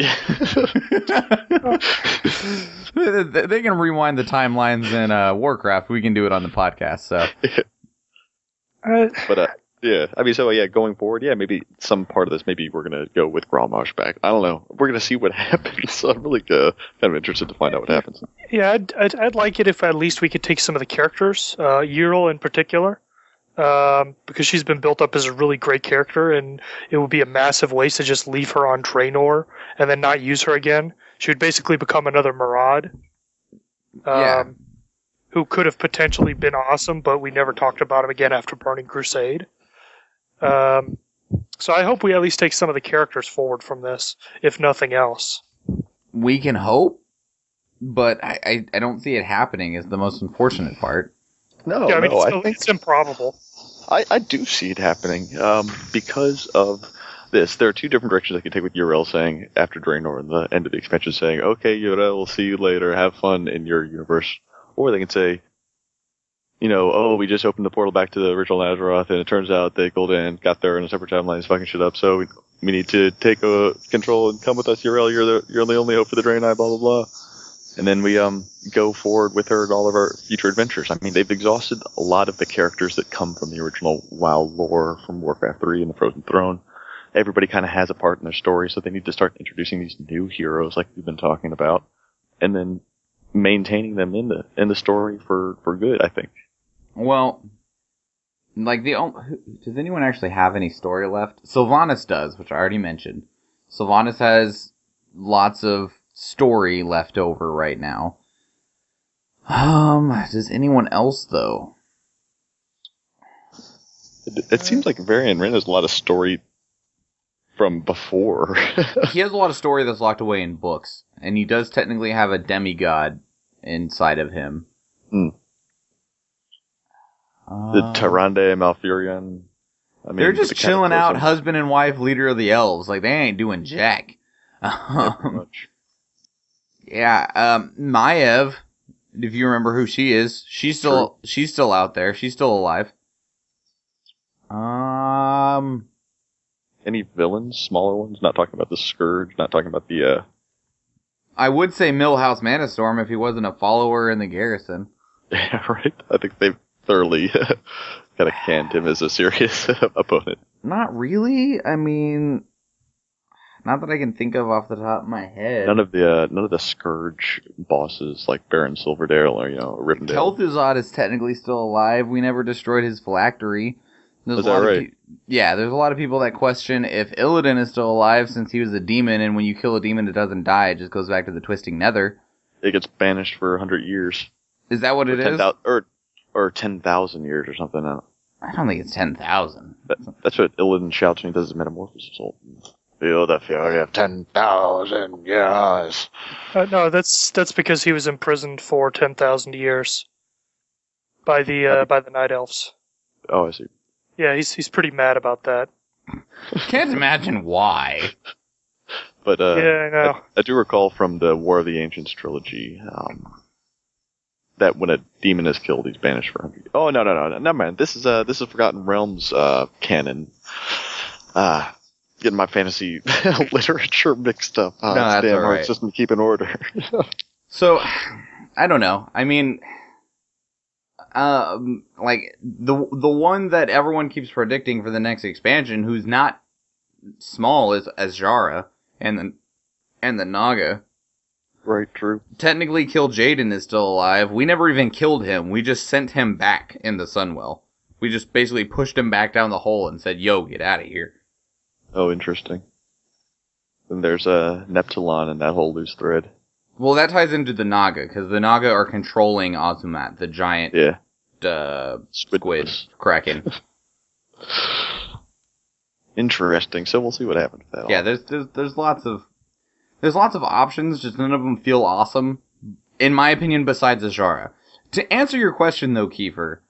They can rewind the timelines in Warcraft. We can do it on the podcast. So, but yeah, I mean, so yeah, going forward, yeah, maybe some part of this, maybe we're gonna go with Grommash back. I don't know. We're gonna see what happens. So I'm really kind of interested to find out what happens. Yeah, I'd like it if at least we could take some of the characters, Ural in particular, because she's been built up as a really great character, and it would be a massive waste to just leave her on Draenor and then not use her again. She would basically become another Marad, Yeah. who could have potentially been awesome, but we never talked about him again after Burning Crusade. So I hope we at least take some of the characters forward from this, if nothing else. We can hope, but I don't see it happening is the most unfortunate part. No, Yeah, I mean, no, I think it's improbable. I do see it happening because of this. There are two different directions I can take with Uriel saying after Draenor and the end of the expansion saying, okay, Uriel, we'll see you later. Have fun in your universe. Or they can say, oh, we just opened the portal back to the original Azeroth, and it turns out that Gul'dan got there in a separate timeline is fucking shit up, so we need to take control and come with us, Uriel. You're the only hope for the Draenei, blah, blah, blah. And then we go forward with her in all of our future adventures. I mean, they've exhausted a lot of the characters that come from the original WoW lore from Warcraft 3 and the Frozen Throne. Everybody kind of has a part in their story, so they need to start introducing these new heroes like we've been talking about, and then maintaining them in the story for good, I think. Well, like does anyone actually have any story left? Sylvanas does, which I already mentioned. Sylvanas has lots of story left over right now. Does anyone else though? It seems like Varian Wren has a lot of story from before. He has a lot of story that's locked away in books, and he does technically have a demigod inside of him. The Tyrande Malfurion. I mean, they're just chilling out, husband and wife, leader of the elves. Like, they ain't doing jack. Much. Yeah, Maiev, if you remember who she is, she's still out there. She's still alive. Any villains, smaller ones? Not talking about the Scourge, not talking about the, I would say Millhouse Manastorm if he wasn't a follower in the garrison. Yeah, right? I think they've thoroughly kind of canned him as a serious opponent. Not really. I mean, not that I can think of off the top of my head. None of the Scourge bosses like Baron Silverdale or Rivendell. Kel'Thuzad is technically still alive. We never destroyed his phylactery. Is that right? Yeah, there's a lot of people that question if Illidan is still alive since he was a demon, and when you kill a demon, it doesn't die. It just goes back to the Twisting Nether. It gets banished for 100 years. Is that what it is? Or 10,000 years or something. I don't think it's 10,000. That's what Illidan shouts when he does his metamorphosis. Feel the fury of 10,000 years. No, that's because he was imprisoned for 10,000 years by the Night Elves. Oh, I see. Yeah, he's pretty mad about that. Can't imagine why. But yeah, I know. I do recall from the War of the Ancients trilogy that when a demon is killed, he's banished for 100 years. Oh, no, never mind. This is Forgotten Realms canon. Getting my fantasy literature mixed up. No, that's damn all hard right. system to keep in order. So, I don't know. I mean, like the one that everyone keeps predicting for the next expansion, who's not small, is Azshara and the Naga. Right, true. Technically, Kill Jaden is still alive. We never even killed him. We just sent him back in the Sunwell. We just basically pushed him back down the hole and said, "Yo, get out of here." Oh, interesting. And there's Neptulon in that whole loose thread. Well, that ties into the Naga, because the Naga are controlling Azumat, the giant squid kraken. Interesting. So we'll see what happens with that. Yeah, there's lots of options, just none of them feel awesome, in my opinion, besides Azshara. To answer your question, though, Kiefer,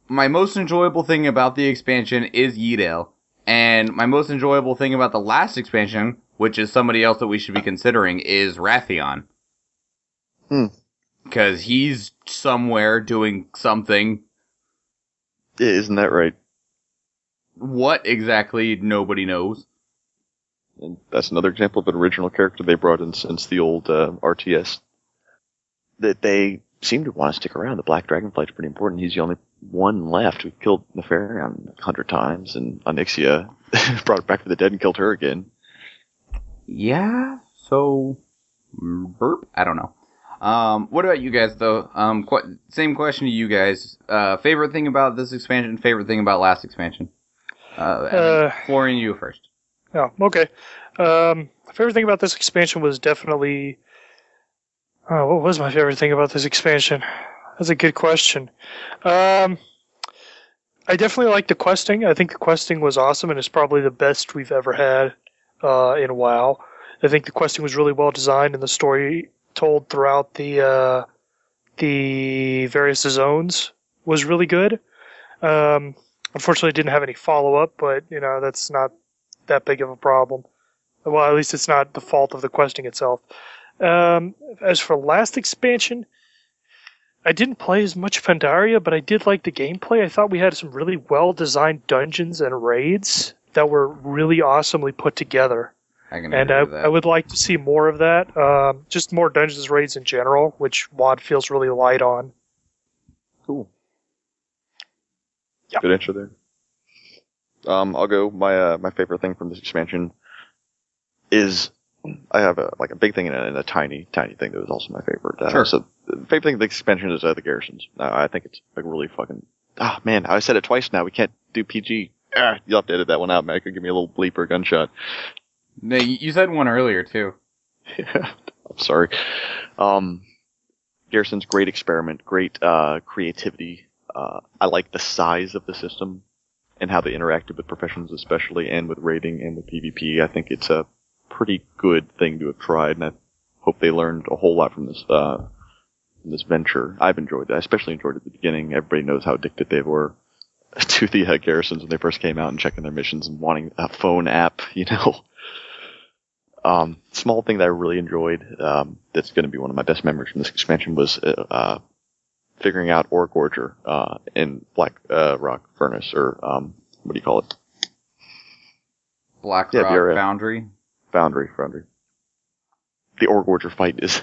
my most enjoyable thing about the expansion is Yidel, and my most enjoyable thing about the last expansion, which is somebody else that we should be considering, is Wrathion. Because he's somewhere doing something. Yeah, isn't that right? What exactly, nobody knows. And that's another example of an original character they brought in since the old RTS. That they seem to want to stick around. The Black Dragonflight's pretty important. He's the only one left. We killed Nefarion 100 times, and Onyxia brought it back from the dead and killed her again. Yeah, so... burp? I don't know. What about you guys, though? Same question to you guys. Favorite thing about this expansion, favorite thing about last expansion? Evan, Florian, you first. Oh, okay. Favorite thing about this expansion was definitely... what was my favorite thing about this expansion? That's a good question. I definitely like the questing. I think the questing was awesome, and it's probably the best we've ever had in WoW. I think the questing was really well designed, and the story told throughout the various zones was really good. Unfortunately, it didn't have any follow-up, but that's not that big of a problem. Well, at least it's not the fault of the questing itself. As for last expansion, I didn't play as much Pandaria, but I did like the gameplay. I thought we had some really well-designed dungeons and raids that were really awesomely put together. I can agree with that. I would like to see more of that. Just more dungeons raids in general, which WoD feels really light on. Cool. Yep. Good answer there. I'll go. My favorite thing from this expansion is I have a big thing and a tiny thing that was also my favorite. Sure. So the favorite thing of the expansion is the garrisons. I think it's really fucking. Ah, man, I said it twice now. We can't do PG. You'll have to edit that one out, man. Give me a little bleep or a gunshot. No, you said one earlier too. Yeah, I'm sorry. Garrison's great experiment, great creativity. I like the size of the system and how they interacted with professions, especially, and with raiding and with PvP. I think it's a pretty good thing to have tried, and I hope they learned a whole lot from this venture. I've enjoyed it. I especially enjoyed it at the beginning. Everybody knows how addicted they were to the garrisons when they first came out and checking their missions and wanting a phone app, Small thing that I really enjoyed, that's going to be one of my best memories from this expansion was figuring out Ore Gorger in Black Rock Furnace, or what do you call it? Black Rock Foundry? Foundry. The Ore Gorger fight is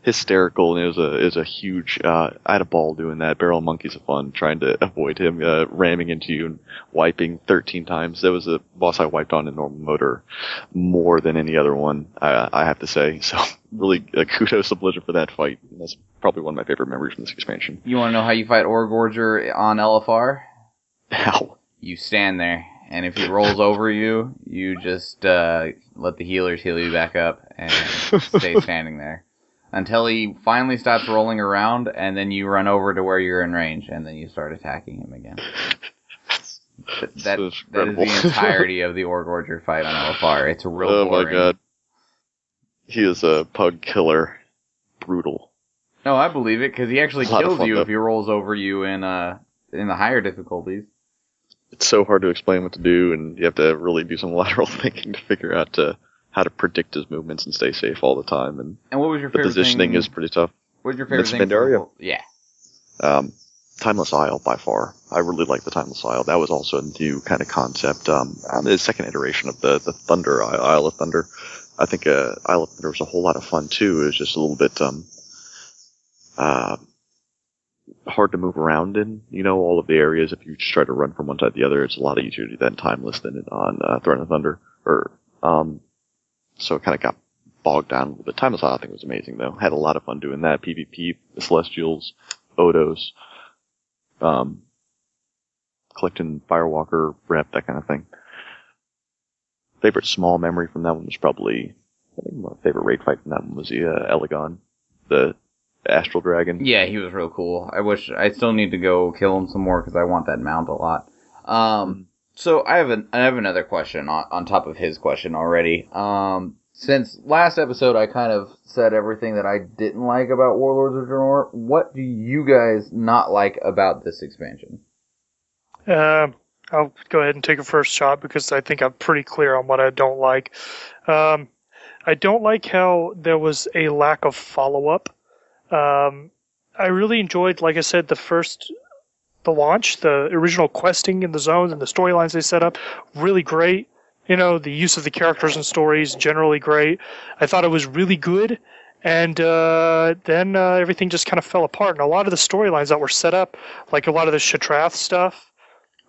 hysterical, and it was a huge. I had a ball doing that. Barrel Monkeys of fun, trying to avoid him ramming into you and wiping 13 times. That was a boss I wiped on in normal motor more than any other one, I have to say. So really, kudos to Blizzard for that fight. That's probably one of my favorite memories from this expansion. You want to know how you fight Ore Gorger on LFR? How? You stand there, and if he rolls over you, you just let the healers heal you back up and stay standing there until he finally stops rolling around, and then you run over to where you're in range, and then you start attacking him again. That is the entirety of the Ore Gorger fight on LFR. It's real boring. Oh my god. He is a pug killer. Brutal. No, I believe it, because he actually kills you if he rolls over you in the higher difficulties. It's so hard to explain what to do, and you have to really do some lateral thinking to figure out how to predict his movements and stay safe all the time. And what was your favorite the positioning thing? is pretty tough. What was your favorite thing? Pandaria? Yeah. Timeless Isle, by far. I really like the Timeless Isle. That was also a new kind of concept. The second iteration of the Thunder, Isle of Thunder. I think Isle of Thunder was a whole lot of fun, too. It was just a little bit hard to move around in, all of the areas. If you just try to run from one side to the other, it's a lot easier to do that in Timeless than on Throne of Thunder. So it kind of got bogged down a little bit. Timeless Isle, I think, was amazing, though. Had a lot of fun doing that. PvP, the Celestials, Odos, collecting Firewalker rep, that kind of thing. Favorite small memory from that one was probably, I think my favorite raid fight from that one was the Elegon, the Astral Dragon. Yeah, he was real cool. I still need to go kill him some more because I want that mount a lot. So I have another question on top of his question already. Since last episode I kind of said everything that I didn't like about Warlords of Draenor, what do you guys not like about this expansion? I'll go ahead and take a first shot because I think I'm pretty clear on what I don't like. I don't like how there was a lack of follow-up. I really enjoyed, like I said, the launch, the original questing in the zones and the storylines they set up, really great. The use of the characters and stories, generally great. I thought it was really good, and then everything just kind of fell apart. And a lot of the storylines that were set up, like a lot of the Shatrath stuff,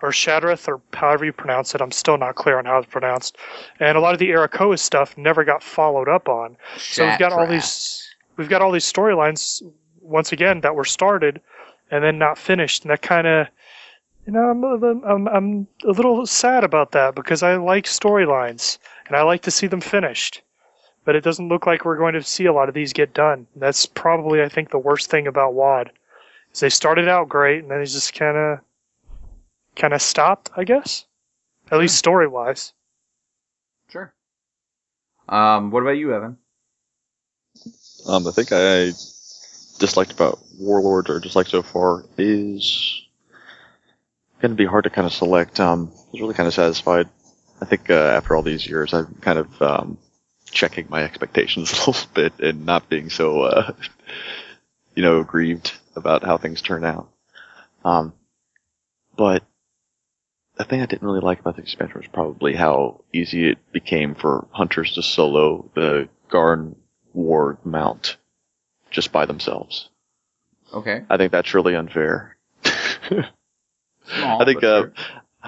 or Shadrath, or however you pronounce it, I'm still not clear on how it's pronounced, and a lot of the Arakoa stuff never got followed up on. So we've got all these... we've got all these storylines once again that were started and then not finished, and that kind of, I'm a little sad about that because I like storylines and I like to see them finished. But it doesn't look like we're going to see a lot of these get done. That's probably, I think, the worst thing about WoD. Is they started out great and then they just kind of stopped, I guess. At least story-wise. Sure. What about you, Evan? The thing I disliked about Warlords, or disliked so far, is going to be hard to kind of select. I was really kind of satisfied. I think after all these years, I'm kind of checking my expectations a little bit and not being so, grieved about how things turn out. But the thing I didn't really like about the expansion was probably how easy it became for hunters to solo the Garn War mount just by themselves. Okay. I think that's really unfair. Small,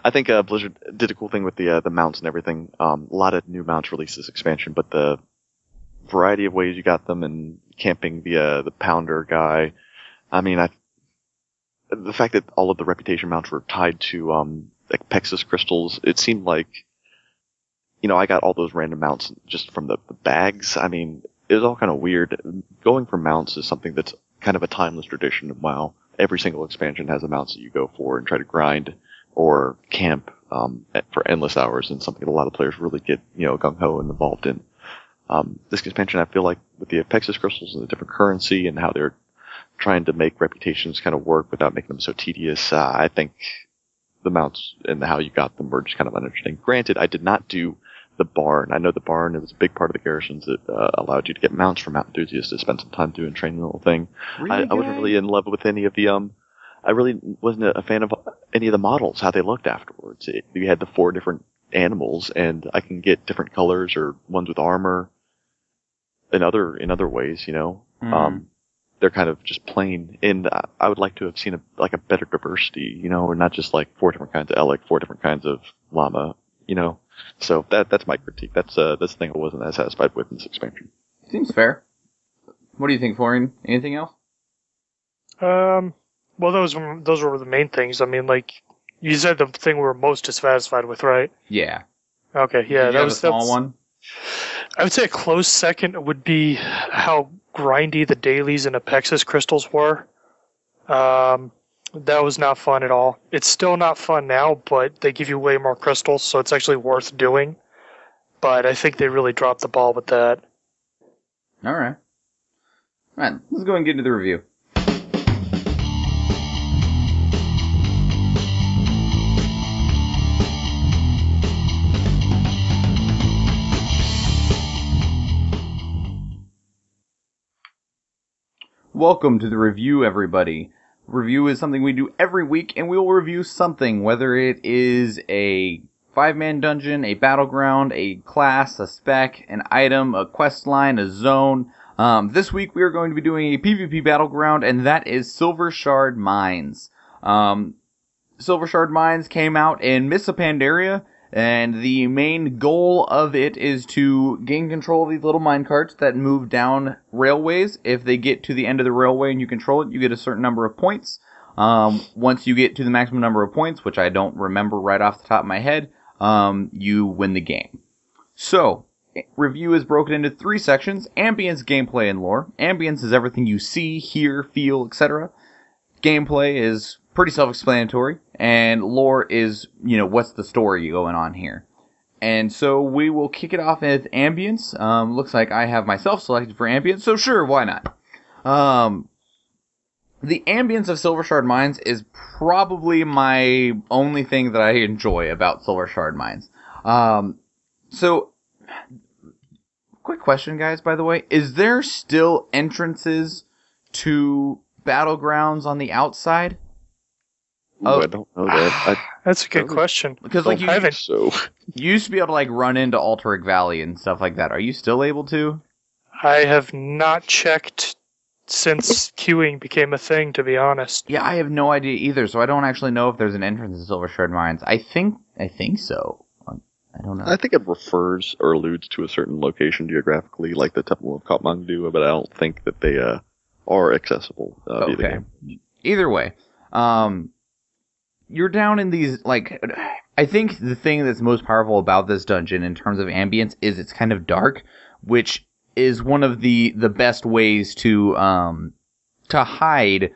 I think Blizzard did a cool thing with the mounts and everything. A lot of new mounts released this expansion, but the variety of ways you got them and camping the Pounder guy. I mean, the fact that all of the reputation mounts were tied to like Pexus crystals, it seemed like, I got all those random mounts just from the bags. I mean, it was all kind of weird. Going for mounts is something that's kind of a timeless tradition of WoW. Every single expansion has the mounts that you go for and try to grind or camp for endless hours, and something that a lot of players really get gung-ho and involved in. This expansion, I feel like, with the Pexus crystals and the different currency and how they're trying to make reputations kind of work without making them so tedious, I think the mounts and how you got them were just kind of uninteresting. Granted, I did not do the barn. I know the barn, it was a big part of the garrisons that allowed you to get mounts from mount enthusiasts to spend some time doing training the little thing. Really I wasn't really in love with any of the I really wasn't a fan of any of the models, how they looked afterwards. You had the 4 different animals, and I can get different colors or ones with armor in other ways, They're kind of just plain, and I would like to have seen a better diversity, or not just like 4 different kinds of Elec, 4 different kinds of llama, So that's my critique. That's the thing I wasn't as satisfied with in this expansion. Seems fair. What do you think, Florian? Anything else? Well, those were the main things. I mean, like, you said the thing we were most dissatisfied with, right? Yeah. Okay, yeah. Did you have a small one? I would say a close second would be how grindy the dailies and Apexis crystals were. That was not fun at all. It's still not fun now, but they give you way more crystals, so it's actually worth doing. But I think they really dropped the ball with that. All right. Let's go and get into the review. Welcome to the review, everybody. Review is something we do every week, and we will review something, whether it is a 5-man dungeon, a battleground, a class, a spec, an item, a quest line, a zone. This week we are going to be doing a PvP battleground, and that is Silvershard Mines. Silvershard Mines came out in Mists of Pandaria, and the main goal of it is to gain control of these little minecarts that move down railways. If they get to the end of the railway and you control it, you get a certain number of points. Once you get to the maximum number of points, which I don't remember right off the top of my head, you win the game. So, review is broken into 3 sections: ambience, gameplay, and lore. Ambience is everything you see, hear, feel, etc. Gameplay is pretty self-explanatory, and lore is, what's the story going on here. And so we will kick it off with ambience. Looks like I have myself selected for ambience, so sure, why not? The ambience of Silvershard Mines is probably my only thing that I enjoy about Silvershard Mines. So, quick question, guys, by the way. Is there still entrances to battlegrounds on the outside? I don't know that. That's a good question. Because you used to be able to run into Alterac Valley and stuff like that. Are you still able to? I have not checked since queuing became a thing, to be honest. Yeah, I have no idea either, so I don't actually know if there's an entrance to Silvershard Mines. I think so. I don't know. I think it refers or alludes to a certain location geographically, like the Temple of Kathmandu, but I don't think that they are accessible via the game. Either way, you're down in these, like, I think the thing that's most powerful about this dungeon in terms of ambience is it's kind of dark, which is one of the best ways to hide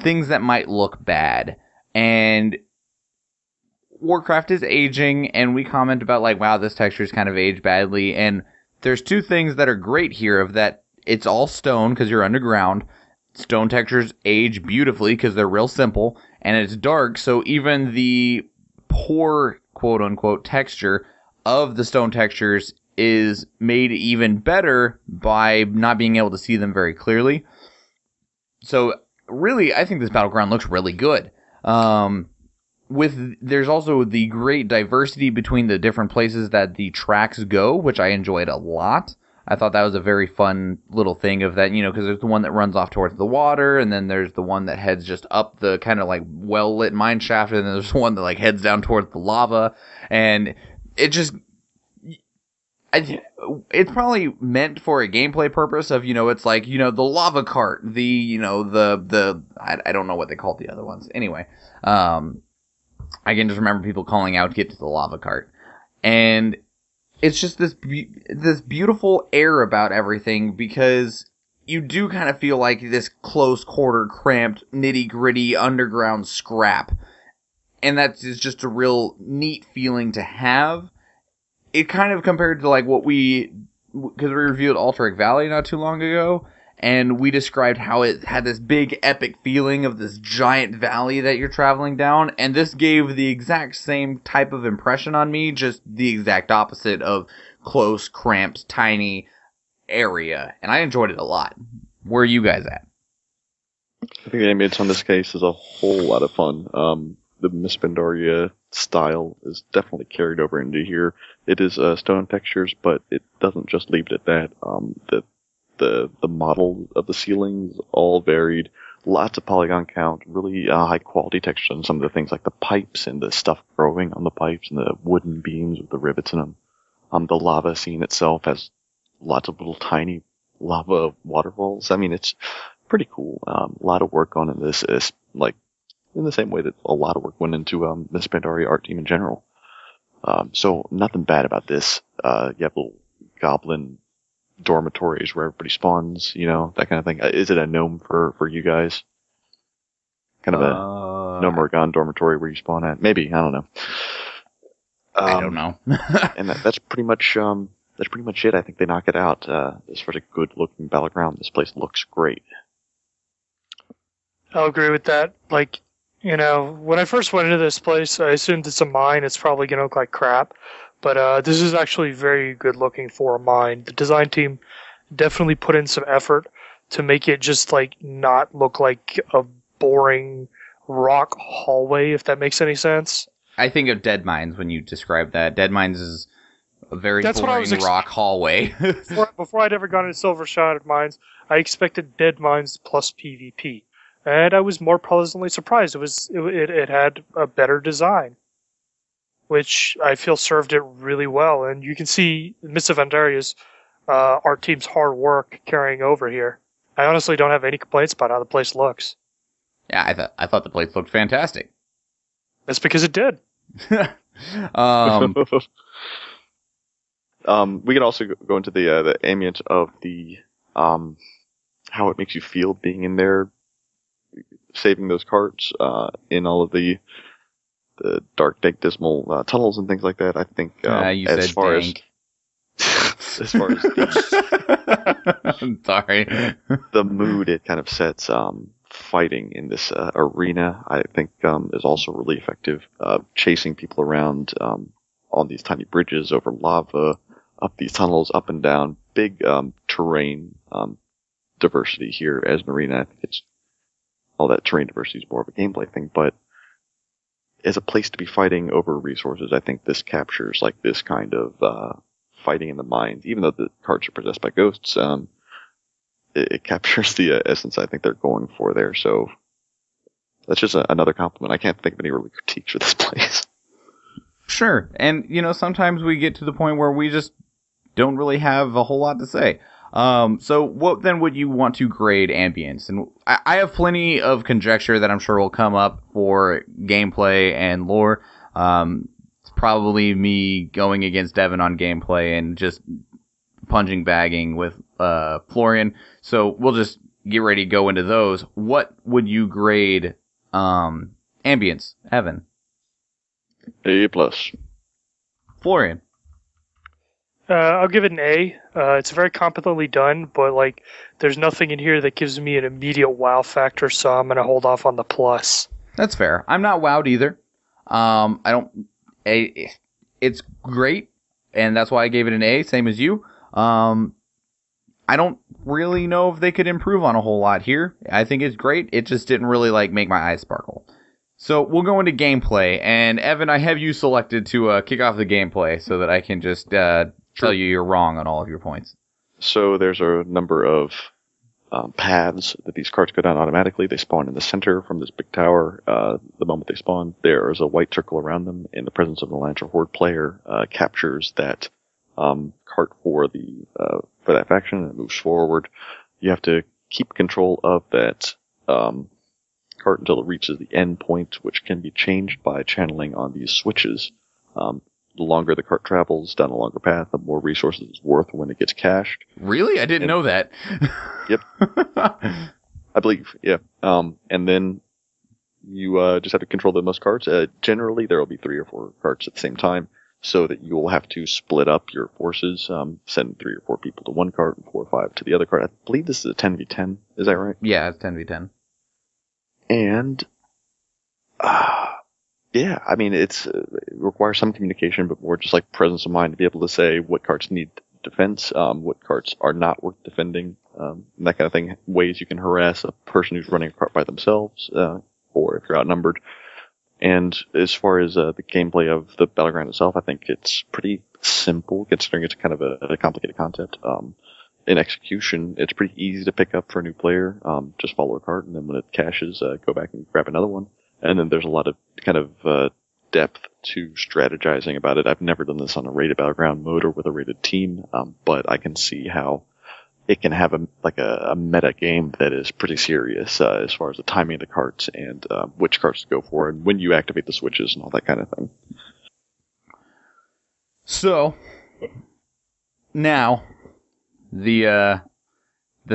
things that might look bad. And Warcraft is aging, and we comment about, like, wow, this texture's kind of aged badly, and there's two things that are great here, of that it's all stone, because you're underground. Stone textures age beautifully, because they're real simple, and it's dark, so even the poor, quote-unquote, texture of the stone textures is made even better by not being able to see them very clearly. So, really, I think this battleground looks really good. There's also the great diversity between the different places that the tracks go, which I enjoyed a lot. I thought that was a very fun little thing of that, because there's the one that runs off towards the water, and then there's the one that heads just up the kind of like well-lit mine shaft, and then there's one that like heads down towards the lava, and it just... it's probably meant for a gameplay purpose of, it's like, the lava cart, I don't know what they call the other ones. Anyway, I can just remember people calling out to get to the lava cart. And it's just this beautiful air about everything, because you do kind of feel like this close quarter, cramped, nitty-gritty underground scrap. And that is just a real neat feeling to have. It kind of compared to like because we reviewed Alterac Valley not too long ago, and we described how it had this big epic feeling of this giant valley that you're traveling down, and this gave the exact same type of impression on me, just the exact opposite of close, cramped, tiny area, and I enjoyed it a lot. Where are you guys at? I think the ambience on this case is a whole lot of fun. The Miss Pandaria style is definitely carried over into here. It is stone textures, but it doesn't just leave it at that. The model of the ceilings all varied, lots of polygon count, really high quality textures on some of the things like the pipes and the stuff growing on the pipes and the wooden beams with the rivets in them. The lava scene itself has lots of little tiny lava waterfalls. I mean, it's pretty cool. A lot of work on in this is like in the same way that a lot of work went into Miss Pandaria art team in general. So nothing bad about this. You have little goblin dormitories where everybody spawns, that kind of thing. Is it a gnome for you guys? Kind of a gnome Oregon dormitory where you spawn at? Maybe, I don't know. I don't know. And that's pretty much it. I think they knock it out. As far as a good looking battleground, this place looks great. I'll agree with that. Like, when I first went into this place, I assumed it's a mine. It's probably going to look like crap. But this is actually very good looking for a mine. The design team definitely put in some effort to make it just like not look like a boring rock hallway, if that makes any sense. I think of Dead Mines when you describe that. Dead Mines is a very boring rock hallway. Before I'd ever gone into Silvershard Mines, I expected Dead Mines plus PvP. And I was more pleasantly surprised. It had a better design, which I feel served it really well. And you can see Miss Pandaria's art team's hard work carrying over here. I honestly don't have any complaints about how the place looks. Yeah, I thought the place looked fantastic. That's because it did. We could also go into the ambient of the how it makes you feel being in there, saving those carts in all of the dark, dank, dismal tunnels and things like that. I think as far as I'm sorry, the mood it kind of sets, fighting in this arena, I think is also really effective. Chasing people around on these tiny bridges over lava, up these tunnels, up and down, big terrain diversity here as Marina. I think it's all that terrain diversity is more of a gameplay thing, but as a place to be fighting over resources, I think this captures like this kind of fighting in the mines. Even though the carts are possessed by ghosts, it captures the essence I think they're going for there. So that's just another compliment. I can't think of any really critiques for this place. Sure. And, sometimes we get to the point where we just don't really have a whole lot to say. So what then would you want to grade ambience? And I have plenty of conjecture that I'm sure will come up for gameplay and lore. It's probably me going against Evan on gameplay and just punching bagging with Florian. So we'll just get ready to go into those. What would you grade ambience, Evan? A+. Florian? I'll give it an A. It's very competently done, but there's nothing in here that gives me an immediate wow factor, so I'm gonna hold off on the plus. That's fair. I'm not wowed either. It's great, and that's why I gave it an A, same as you. I don't really know if they could improve on a whole lot here. I think it's great. It just didn't really make my eyes sparkle. So we'll go into gameplay, and Evan, I have you selected to kick off the gameplay so that I can just tell you you're wrong on all of your points. So there's a number of paths that these carts go down automatically. They spawn in the center from this big tower. The moment they spawn, there is a white circle around them. In the presence of an Alliance or Horde player, captures that cart for that faction and it moves forward. You have to keep control of that cart until it reaches the end point, which can be changed by channeling on these switches. The longer the cart travels down a longer path, the more resources it's worth when it gets cached. Really? I didn't know that. Yep. I believe, yeah. And then you just have to control the most carts. Generally, there will be 3 or 4 carts at the same time, so that you will have to split up your forces, send 3 or 4 people to one cart and 4 or 5 to the other cart. I believe this is a 10v10. Is that right? Yeah, it's 10v10. And yeah, I mean, it requires some communication, but more just presence of mind to be able to say what carts need defense, what carts are not worth defending, and that kind of thing. Ways you can harass a person who's running a cart by themselves, or if you're outnumbered. And as far as the gameplay of the battleground itself, I think it's pretty simple, considering it's kind of a complicated concept. In execution, it's pretty easy to pick up for a new player. Just follow a cart, and then when it caches, go back and grab another one. And then there's a lot of kind of depth to strategizing about it. I've never done this on a rated battleground mode or with a rated team, but I can see how it can have a meta game that is pretty serious as far as the timing of the carts and which carts to go for and when you activate the switches and all that kind of thing. So now the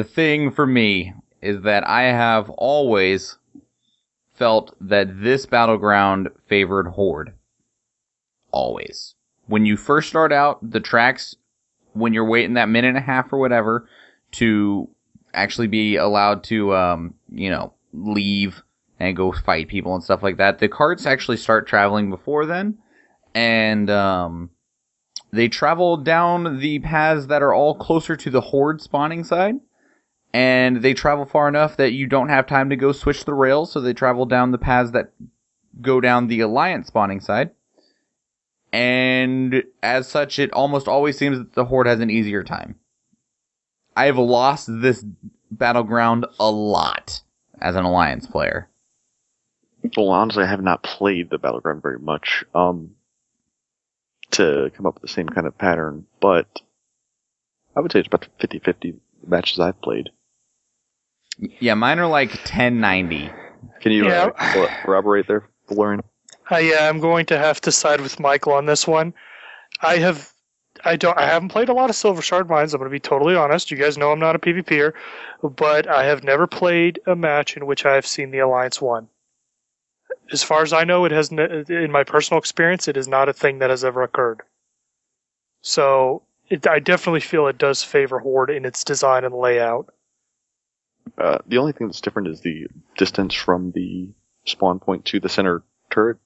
thing for me is that I have always felt that this battleground favored Horde. Always. When you first start out, the tracks, when you're waiting that minute and a half or whatever to actually be allowed to, leave and go fight people and stuff like that, the carts actually start traveling before then. And they travel down the paths that are all closer to the Horde spawning side. And they travel far enough that you don't have time to go switch the rails, so they travel down the paths that go down the Alliance spawning side. And as such, it almost always seems that the Horde has an easier time. I have lost this battleground a lot as an Alliance player. Well, honestly, I have not played the battleground very much to come up with the same kind of pattern, but I would say it's about 50-50 matches I've played. Yeah, mine are 1090. Can you corroborate there, Florian? Yeah, I'm going to have to side with Michael on this one. I haven't played a lot of Silvershard Mines. I'm going to be totally honest. You guys know I'm not a PvPer, but I have never played a match in which I have seen the Alliance won. As far as I know, it has. In my personal experience, it is not a thing that has ever occurred. So I definitely feel it does favor Horde in its design and layout. The only thing that's different is the distance from the spawn point to the center turret.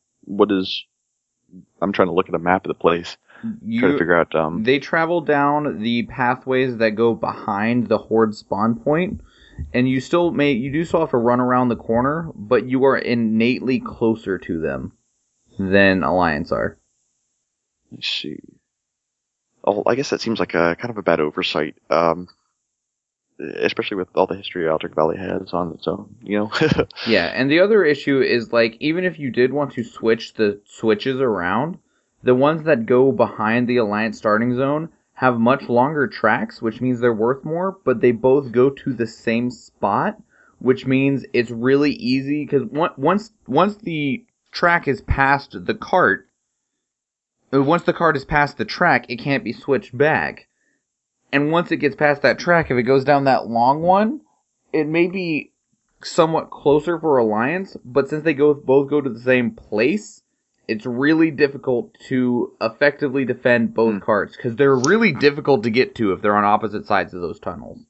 I'm trying to look at a map of the place, trying to figure out. They travel down the pathways that go behind the Horde spawn point, and you do still have to run around the corner, but you are innately closer to them than Alliance are. Let's see. Oh, I guess that seems like a kind of a bad oversight. Especially with all the history Aldrich Valley has on its own, Yeah, and the other issue is, even if you did want to switch the switches around, the ones that go behind the Alliance starting zone have much longer tracks, which means they're worth more, but they both go to the same spot, which means it's really easy, because once the track is past the cart, once the cart is past the track, it can't be switched back. And once it gets past that track, if it goes down that long one, it may be somewhat closer for Alliance, but since they both go to the same place, it's really difficult to effectively defend both carts, because they're really difficult to get to if they're on opposite sides of those tunnels.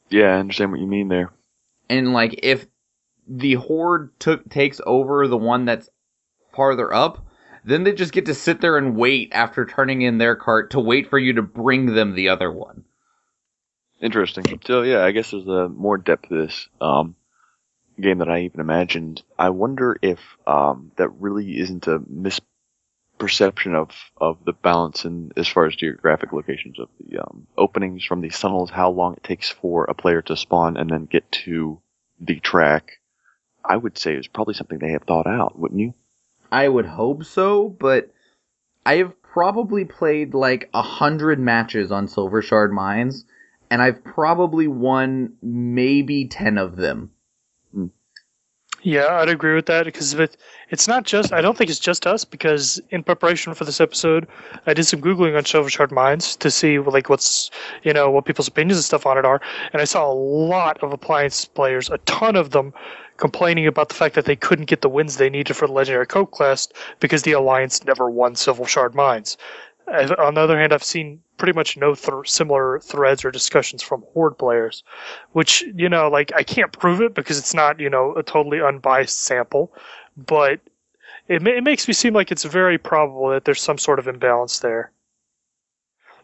Yeah, I understand what you mean there. And, like, if the Horde takes over the one that's farther up, then they just get to sit there and wait after turning in their cart to wait for you to bring them the other one. Interesting. So, yeah, I guess there's more depth to this game than I even imagined. I wonder if that really isn't a misperception of the balance in as far as geographic locations of the openings from these tunnels, how long it takes for a player to spawn and then get to the track. I would say is probably something they have thought out, wouldn't you? I would hope so, but I have probably played like 100 matches on Silvershard Mines, and I've probably won maybe 10 of them. Yeah, I'd agree with that, because it's not just, I don't think it's just us, because in preparation for this episode, I did some Googling on Silvershard Mines to see like what people's opinions and stuff on it are, and I saw a lot of Appliance players, a ton of them, complaining about the fact that they couldn't get the wins they needed for the Legendary Coke Quest because the Alliance never won Silvershard Mines. On the other hand, I've seen pretty much no similar threads or discussions from Horde players, which, like, I can't prove it because it's not, a totally unbiased sample, but it makes me seem like it's very probable that there's some sort of imbalance there.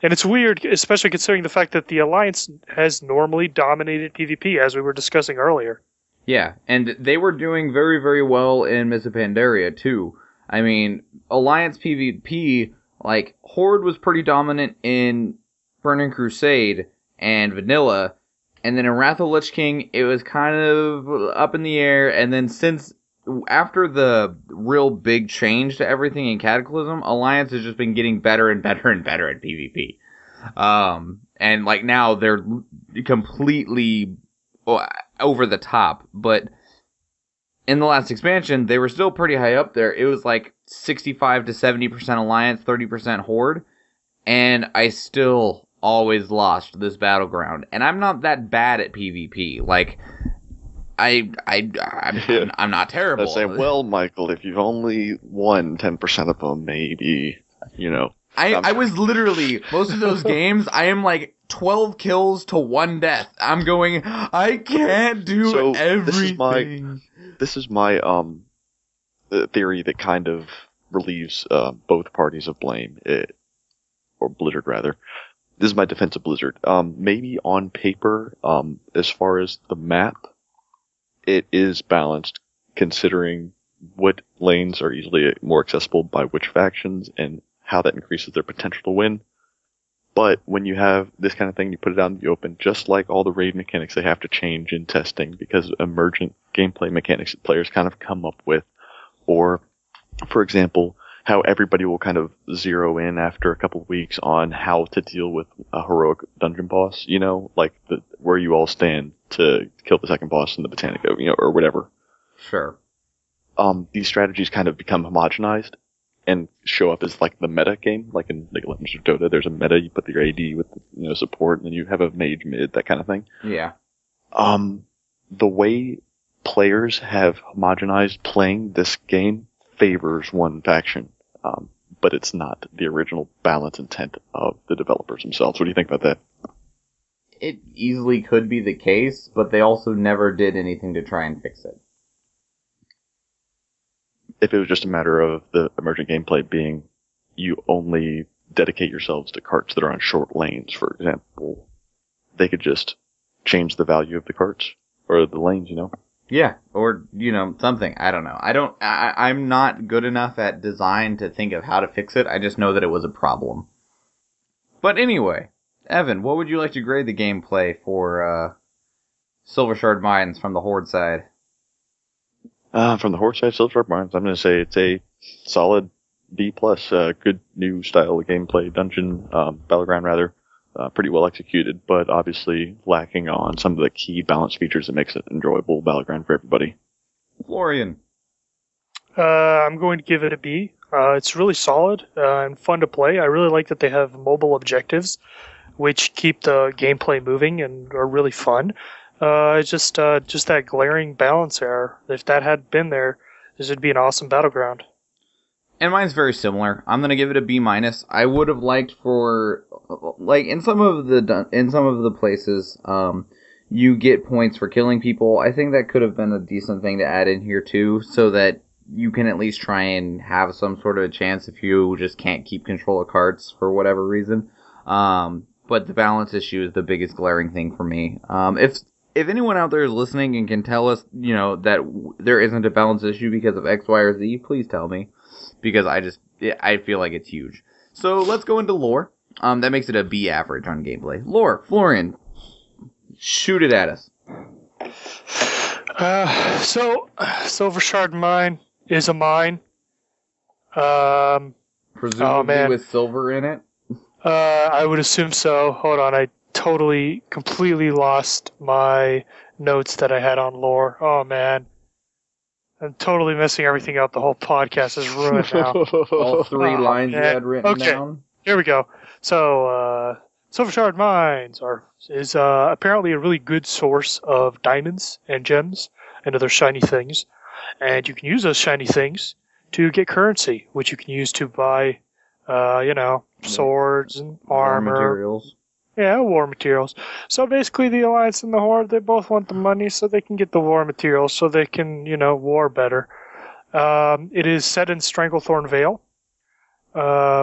And it's weird, especially considering the fact that the Alliance has normally dominated PvP, as we were discussing earlier. Yeah, and they were doing very, very well in Mists of Pandaria, too. I mean, Alliance PvP, like, Horde was pretty dominant in Burning Crusade and Vanilla, and then in Wrath of Lich King, it was kind of up in the air, and then after the real big change to everything in Cataclysm, Alliance has just been getting better and better and better at PvP. And, like, now they're completely over the top, but in the last expansion, they were still pretty high up there. It was like 65 to 70% Alliance, 30% Horde, and I still always lost this battleground. And I'm not that bad at PvP. Like, I'm not terrible. I say, well, Michael, if you've only won 10% of them, maybe, I was literally, most of those games, I am like 12 kills to 1 death. I'm going, I can't do everything. This is my theory that kind of relieves both parties of blame, or Blizzard rather. This is my defense of Blizzard. Maybe on paper, as far as the map, it is balanced, considering what lanes are easily more accessible by which factions and how that increases their potential to win. But when you have this kind of thing, you put it out in the open, just like all the raid mechanics, they have to change in testing because emergent gameplay mechanics that players kind of come up with. Or, for example, how everybody will kind of zero in after a couple of weeks on how to deal with a heroic dungeon boss, like where you all stand to kill the second boss in the Botanica, or whatever. Sure. These strategies kind of become homogenized and show up as like the meta game, like in League of Legends or Dota. There's a meta, you put your AD with support, and then you have a mage mid, that kind of thing. Yeah. The way players have homogenized playing this game favors one faction, but it's not the original balance intent of the developers themselves. What do you think about that? It easily could be the case, but they also never did anything to try and fix it. If it was just a matter of the emergent gameplay being you only dedicate yourselves to carts that are on short lanes, for example, they could just change the value of the carts or the lanes, Yeah, or, something. I don't know. I'm not good enough at design to think of how to fix it. I just know that it was a problem. But anyway, Evan, what would you like to grade the gameplay for Silvershard Mines from the Horde side? From the Horde side, Silvershard Mines, I'm going to say it's a solid B plus. Good new style of gameplay, dungeon, battleground rather. Pretty well executed, but obviously lacking on some of the key balance features that makes it an enjoyable battleground for everybody. Florian. I'm going to give it a B. It's really solid and fun to play. I really like that they have mobile objectives, which keep the gameplay moving and are really fun. Just that glaring balance error. If that had been there, this would be an awesome battleground. And mine's very similar. I'm gonna give it a B minus. I would have liked for, like, in some of the places, you get points for killing people. I think that could have been a decent thing to add in here too, so that you can at least try and have some sort of a chance if you just can't keep control of cards for whatever reason. But the balance issue is the biggest glaring thing for me. If anyone out there is listening and can tell us, that there isn't a balance issue because of X, Y, or Z, please tell me. Because I feel like it's huge. So let's go into lore. That makes it a B average on gameplay. Lore, Florian, shoot it at us. So Silvershard Mine is a mine. Presumably with silver in it. I would assume so. Hold on, I completely lost my notes that I had on lore. Oh man. I'm totally messing everything up. The whole podcast is ruined now. All three lines you had written down. Here we go. So, Silvershard Mines is apparently a really good source of diamonds and gems and other shiny things. And you can use those shiny things to get currency, which you can use to buy, swords and armor. Materials. Yeah, war materials. So basically the Alliance and the Horde, they both want the money so they can get the war materials so they can, war better. It is set in Stranglethorn Vale,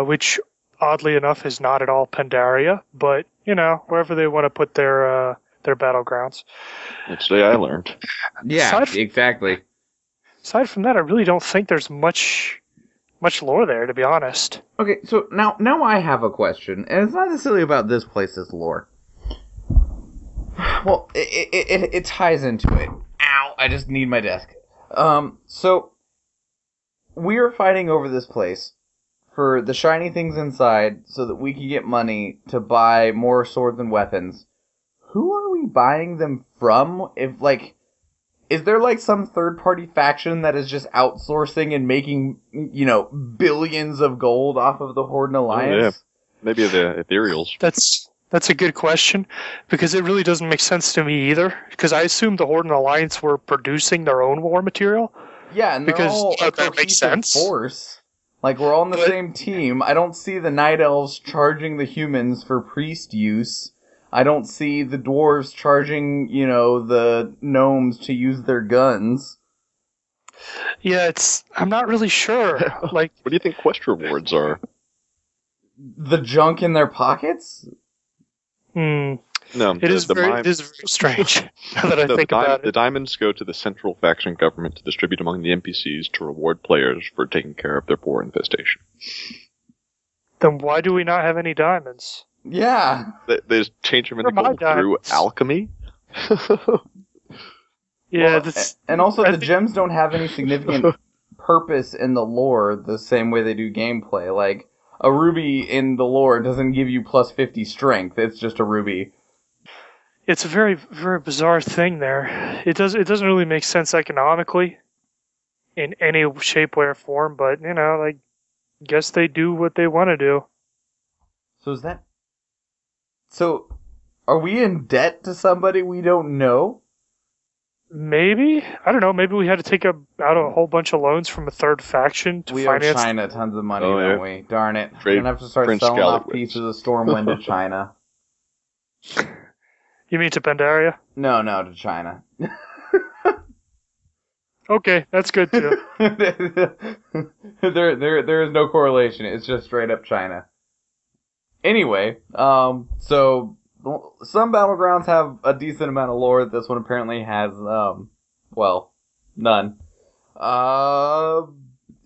which oddly enough is not at all Pandaria, but, wherever they want to put their battlegrounds. That's the day I learned. Yeah, exactly. Aside from that, I really don't think there's much lore there, to be honest. Okay, so now I have a question, and it's not necessarily about this place's lore. Well, it ties into it. Ow, I just need my desk. So, we are fighting over this place for the shiny things inside so that we can get money to buy more swords and weapons. Who are we buying them from? Is there some third-party faction that is just outsourcing and making, billions of gold off of the Horde and Alliance? Oh, yeah. Maybe the Ethereals. That's a good question, because it really doesn't make sense to me either, because I assumed the Horde and Alliance were producing their own war material. Yeah, and they're all a cohesive force. We're all on the same team. I don't see the Night Elves charging the humans for priest use. I don't see the dwarves charging, the gnomes to use their guns. Yeah, I'm not really sure. What do you think quest rewards are? The junk in their pockets? No, it is very strange. Now that I think about it. The diamonds go to the central faction government to distribute among the NPCs to reward players for taking care of their boar infestation. Then why do we not have any diamonds? Yeah. They just change them into gold through alchemy? Yeah, and also the gems don't have any significant purpose in the lore the same way they do gameplay. A ruby in the lore doesn't give you plus 50 strength. It's just a ruby. It's a very, very bizarre thing there. It doesn't really make sense economically in any shape, way, or form, but, I guess they do what they want to do. So, are we in debt to somebody we don't know? Maybe. I don't know. Maybe we had to take out a whole bunch of loans from a third faction to finance. We owe China tons of money, don't we? Darn it. We're going to have to start selling off pieces of Stormwind to China. You mean to Pandaria? No, to China. Okay, that's good too. There is no correlation. It's just straight up China. Anyway, so some battlegrounds have a decent amount of lore. This one apparently has, none.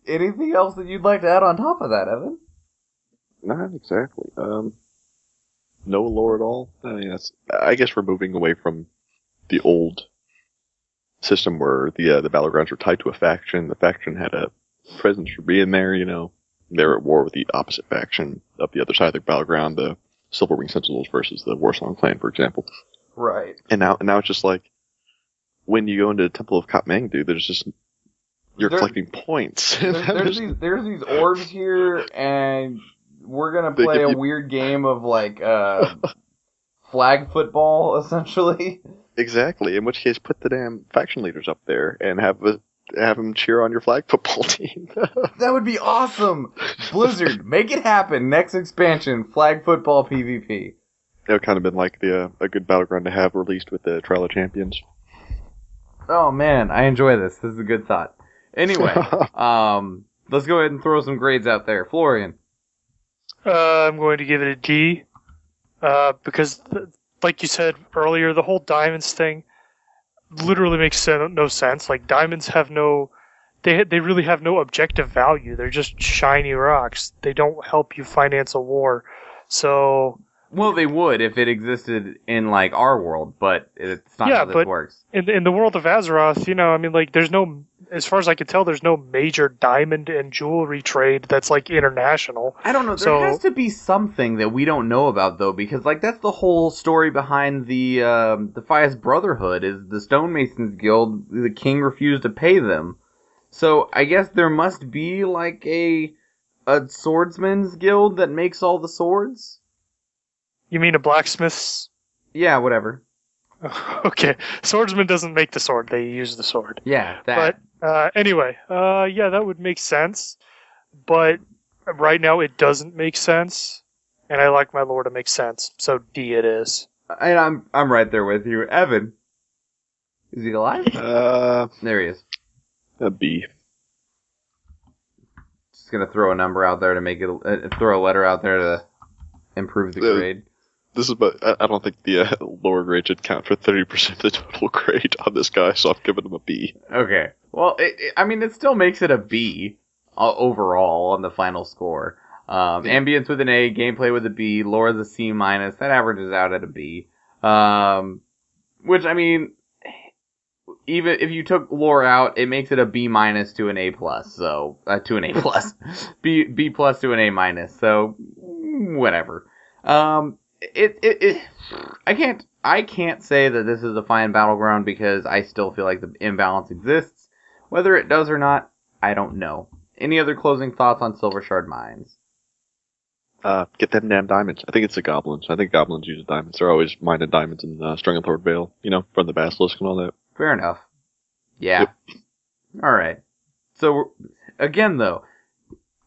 Anything else that you'd like to add on top of that, Evan? Not exactly. No lore at all. I guess we're moving away from the old system where the battlegrounds were tied to a faction. The faction had a presence for being there, they're at war with the opposite faction of the other side of the battleground, the Silverwing Sentinels versus the Warsong clan, for example. Right. And now it's just like, when you go into the Temple of Kathmandu, there's just, you're collecting points. There's these orbs here, and we're gonna play a weird game of, like, flag football, essentially. Exactly, in which case put the damn faction leaders up there and have them cheer on your flag football team. That would be awesome! Blizzard, make it happen! Next expansion, flag football PvP. That would kind of been like a good battleground to have released with the Trial of Champions. Oh man, I enjoy this. This is a good thought. Anyway, let's go ahead and throw some grades out there. Florian. I'm going to give it a D, because, like you said earlier, the whole diamonds thing literally makes no sense. Like, diamonds have they really have no objective value. They're just shiny rocks. They don't help you finance a war. So... Well, they would if it existed in, like, our world, but it's not how this works. In the world of Azeroth, I mean, like, there's no, as far as I can tell, there's no major diamond and jewelry trade that's, like, international. I don't know. There has to be something that we don't know about, though, because, like, that's the whole story behind the Fias Brotherhood, is the Stonemasons Guild, the king refused to pay them. So, I guess there must be, like, a swordsman's guild that makes all the swords? You mean a blacksmith's? Yeah, whatever. Okay. Swordsman doesn't make the sword, they use the sword. Yeah, that. But, anyway, yeah, that would make sense. But right now it doesn't make sense. And I like my lore to make sense. So D it is. And I'm right there with you. Evan. Is he alive? There he is. A B. Just gonna throw a number out there to make it, throw a letter out there to improve the grade. This is, but I don't think the lower grade should count for 30% of the total grade on this guy, so I'm giving him a B. Okay. Well, I mean, it still makes it a B overall on the final score. Ambience with an A, gameplay with a B, lore is a C minus. That averages out at a B. Which, I mean, even if you took lore out, it makes it a B minus to an A plus. So to an A plus, B plus to an A minus. So whatever. I can't say that this is a fine battleground because I still feel like the imbalance exists. Whether it does or not, I don't know. Any other closing thoughts on Silvershard Mines? Get them damn diamonds. I think it's the goblins. I think goblins use diamonds. They're always mining diamonds in Stranglethorn Vale, from the Basilisk and all that. Fair enough. Yeah. Yep. Alright. So, again though,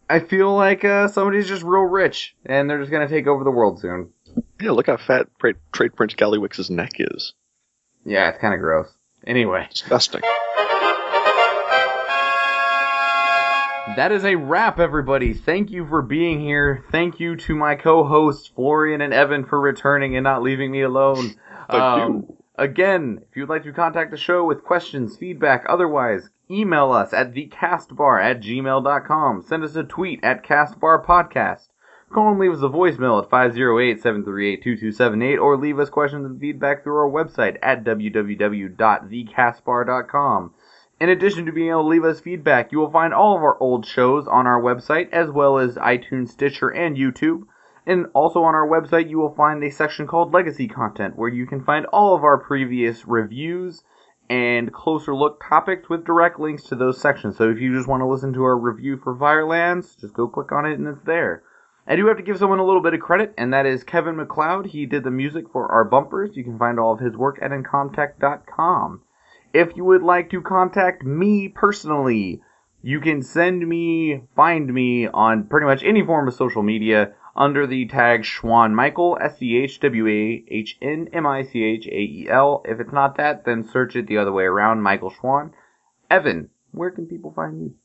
I feel like somebody's just real rich, and they're just gonna take over the world soon. Yeah, look how fat Trade Prince Gallywix's neck is. Yeah, it's kind of gross. Anyway. Disgusting. That is a wrap, everybody. Thank you for being here. Thank you to my co-hosts, Florian and Evan, for returning and not leaving me alone. Thank you. Again, if you'd like to contact the show with questions, feedback, otherwise, email us at thecastbar@gmail.com. Send us a tweet at castbarpodcast. Call and leave us a voicemail at 508-738-2278, or leave us questions and feedback through our website at www.thecastbar.com. In addition to being able to leave us feedback, you will find all of our old shows on our website, as well as iTunes, Stitcher, and YouTube. And also on our website, you will find a section called Legacy Content, where you can find all of our previous reviews and closer look topics with direct links to those sections. So if you just want to listen to our review for Firelands, just go click on it and it's there. I do have to give someone a little bit of credit, and that is Kevin MacLeod. He did the music for our bumpers. You can find all of his work at incomptech.com. If you would like to contact me personally, you can find me on pretty much any form of social media under the tag SchwanMichael, SchwahNMichael. If it's not that, then search it the other way around, Michael Schwan. Evan, where can people find you?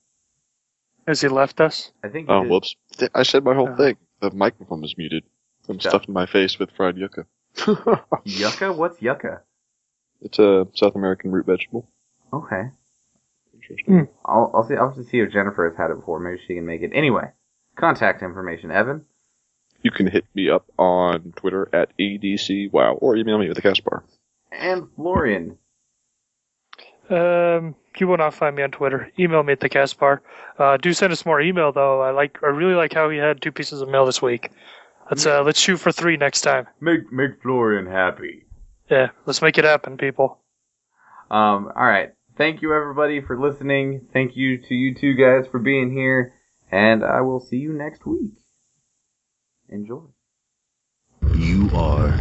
Has he left us? I think. Oh, whoops! I said my whole thing. The microphone was muted. I'm stuffing my face with fried yucca. Yucca? What's yucca? It's a South American root vegetable. Okay. Interesting. I'll have to see if Jennifer has had it before. Maybe she can make it. Anyway, contact information, Evan. You can hit me up on Twitter at ADCWow, or email me with the Castbar. And Florian. you will not find me on Twitter. Email me at the Castbar. Do send us more email though. I really like how he had 2 pieces of mail this week. Let's shoot for 3 next time. Make Florian happy. Yeah, let's make it happen, people. All right. Thank you everybody for listening. Thank you to you two guys for being here, and I will see you next week. Enjoy. You are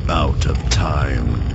out of time.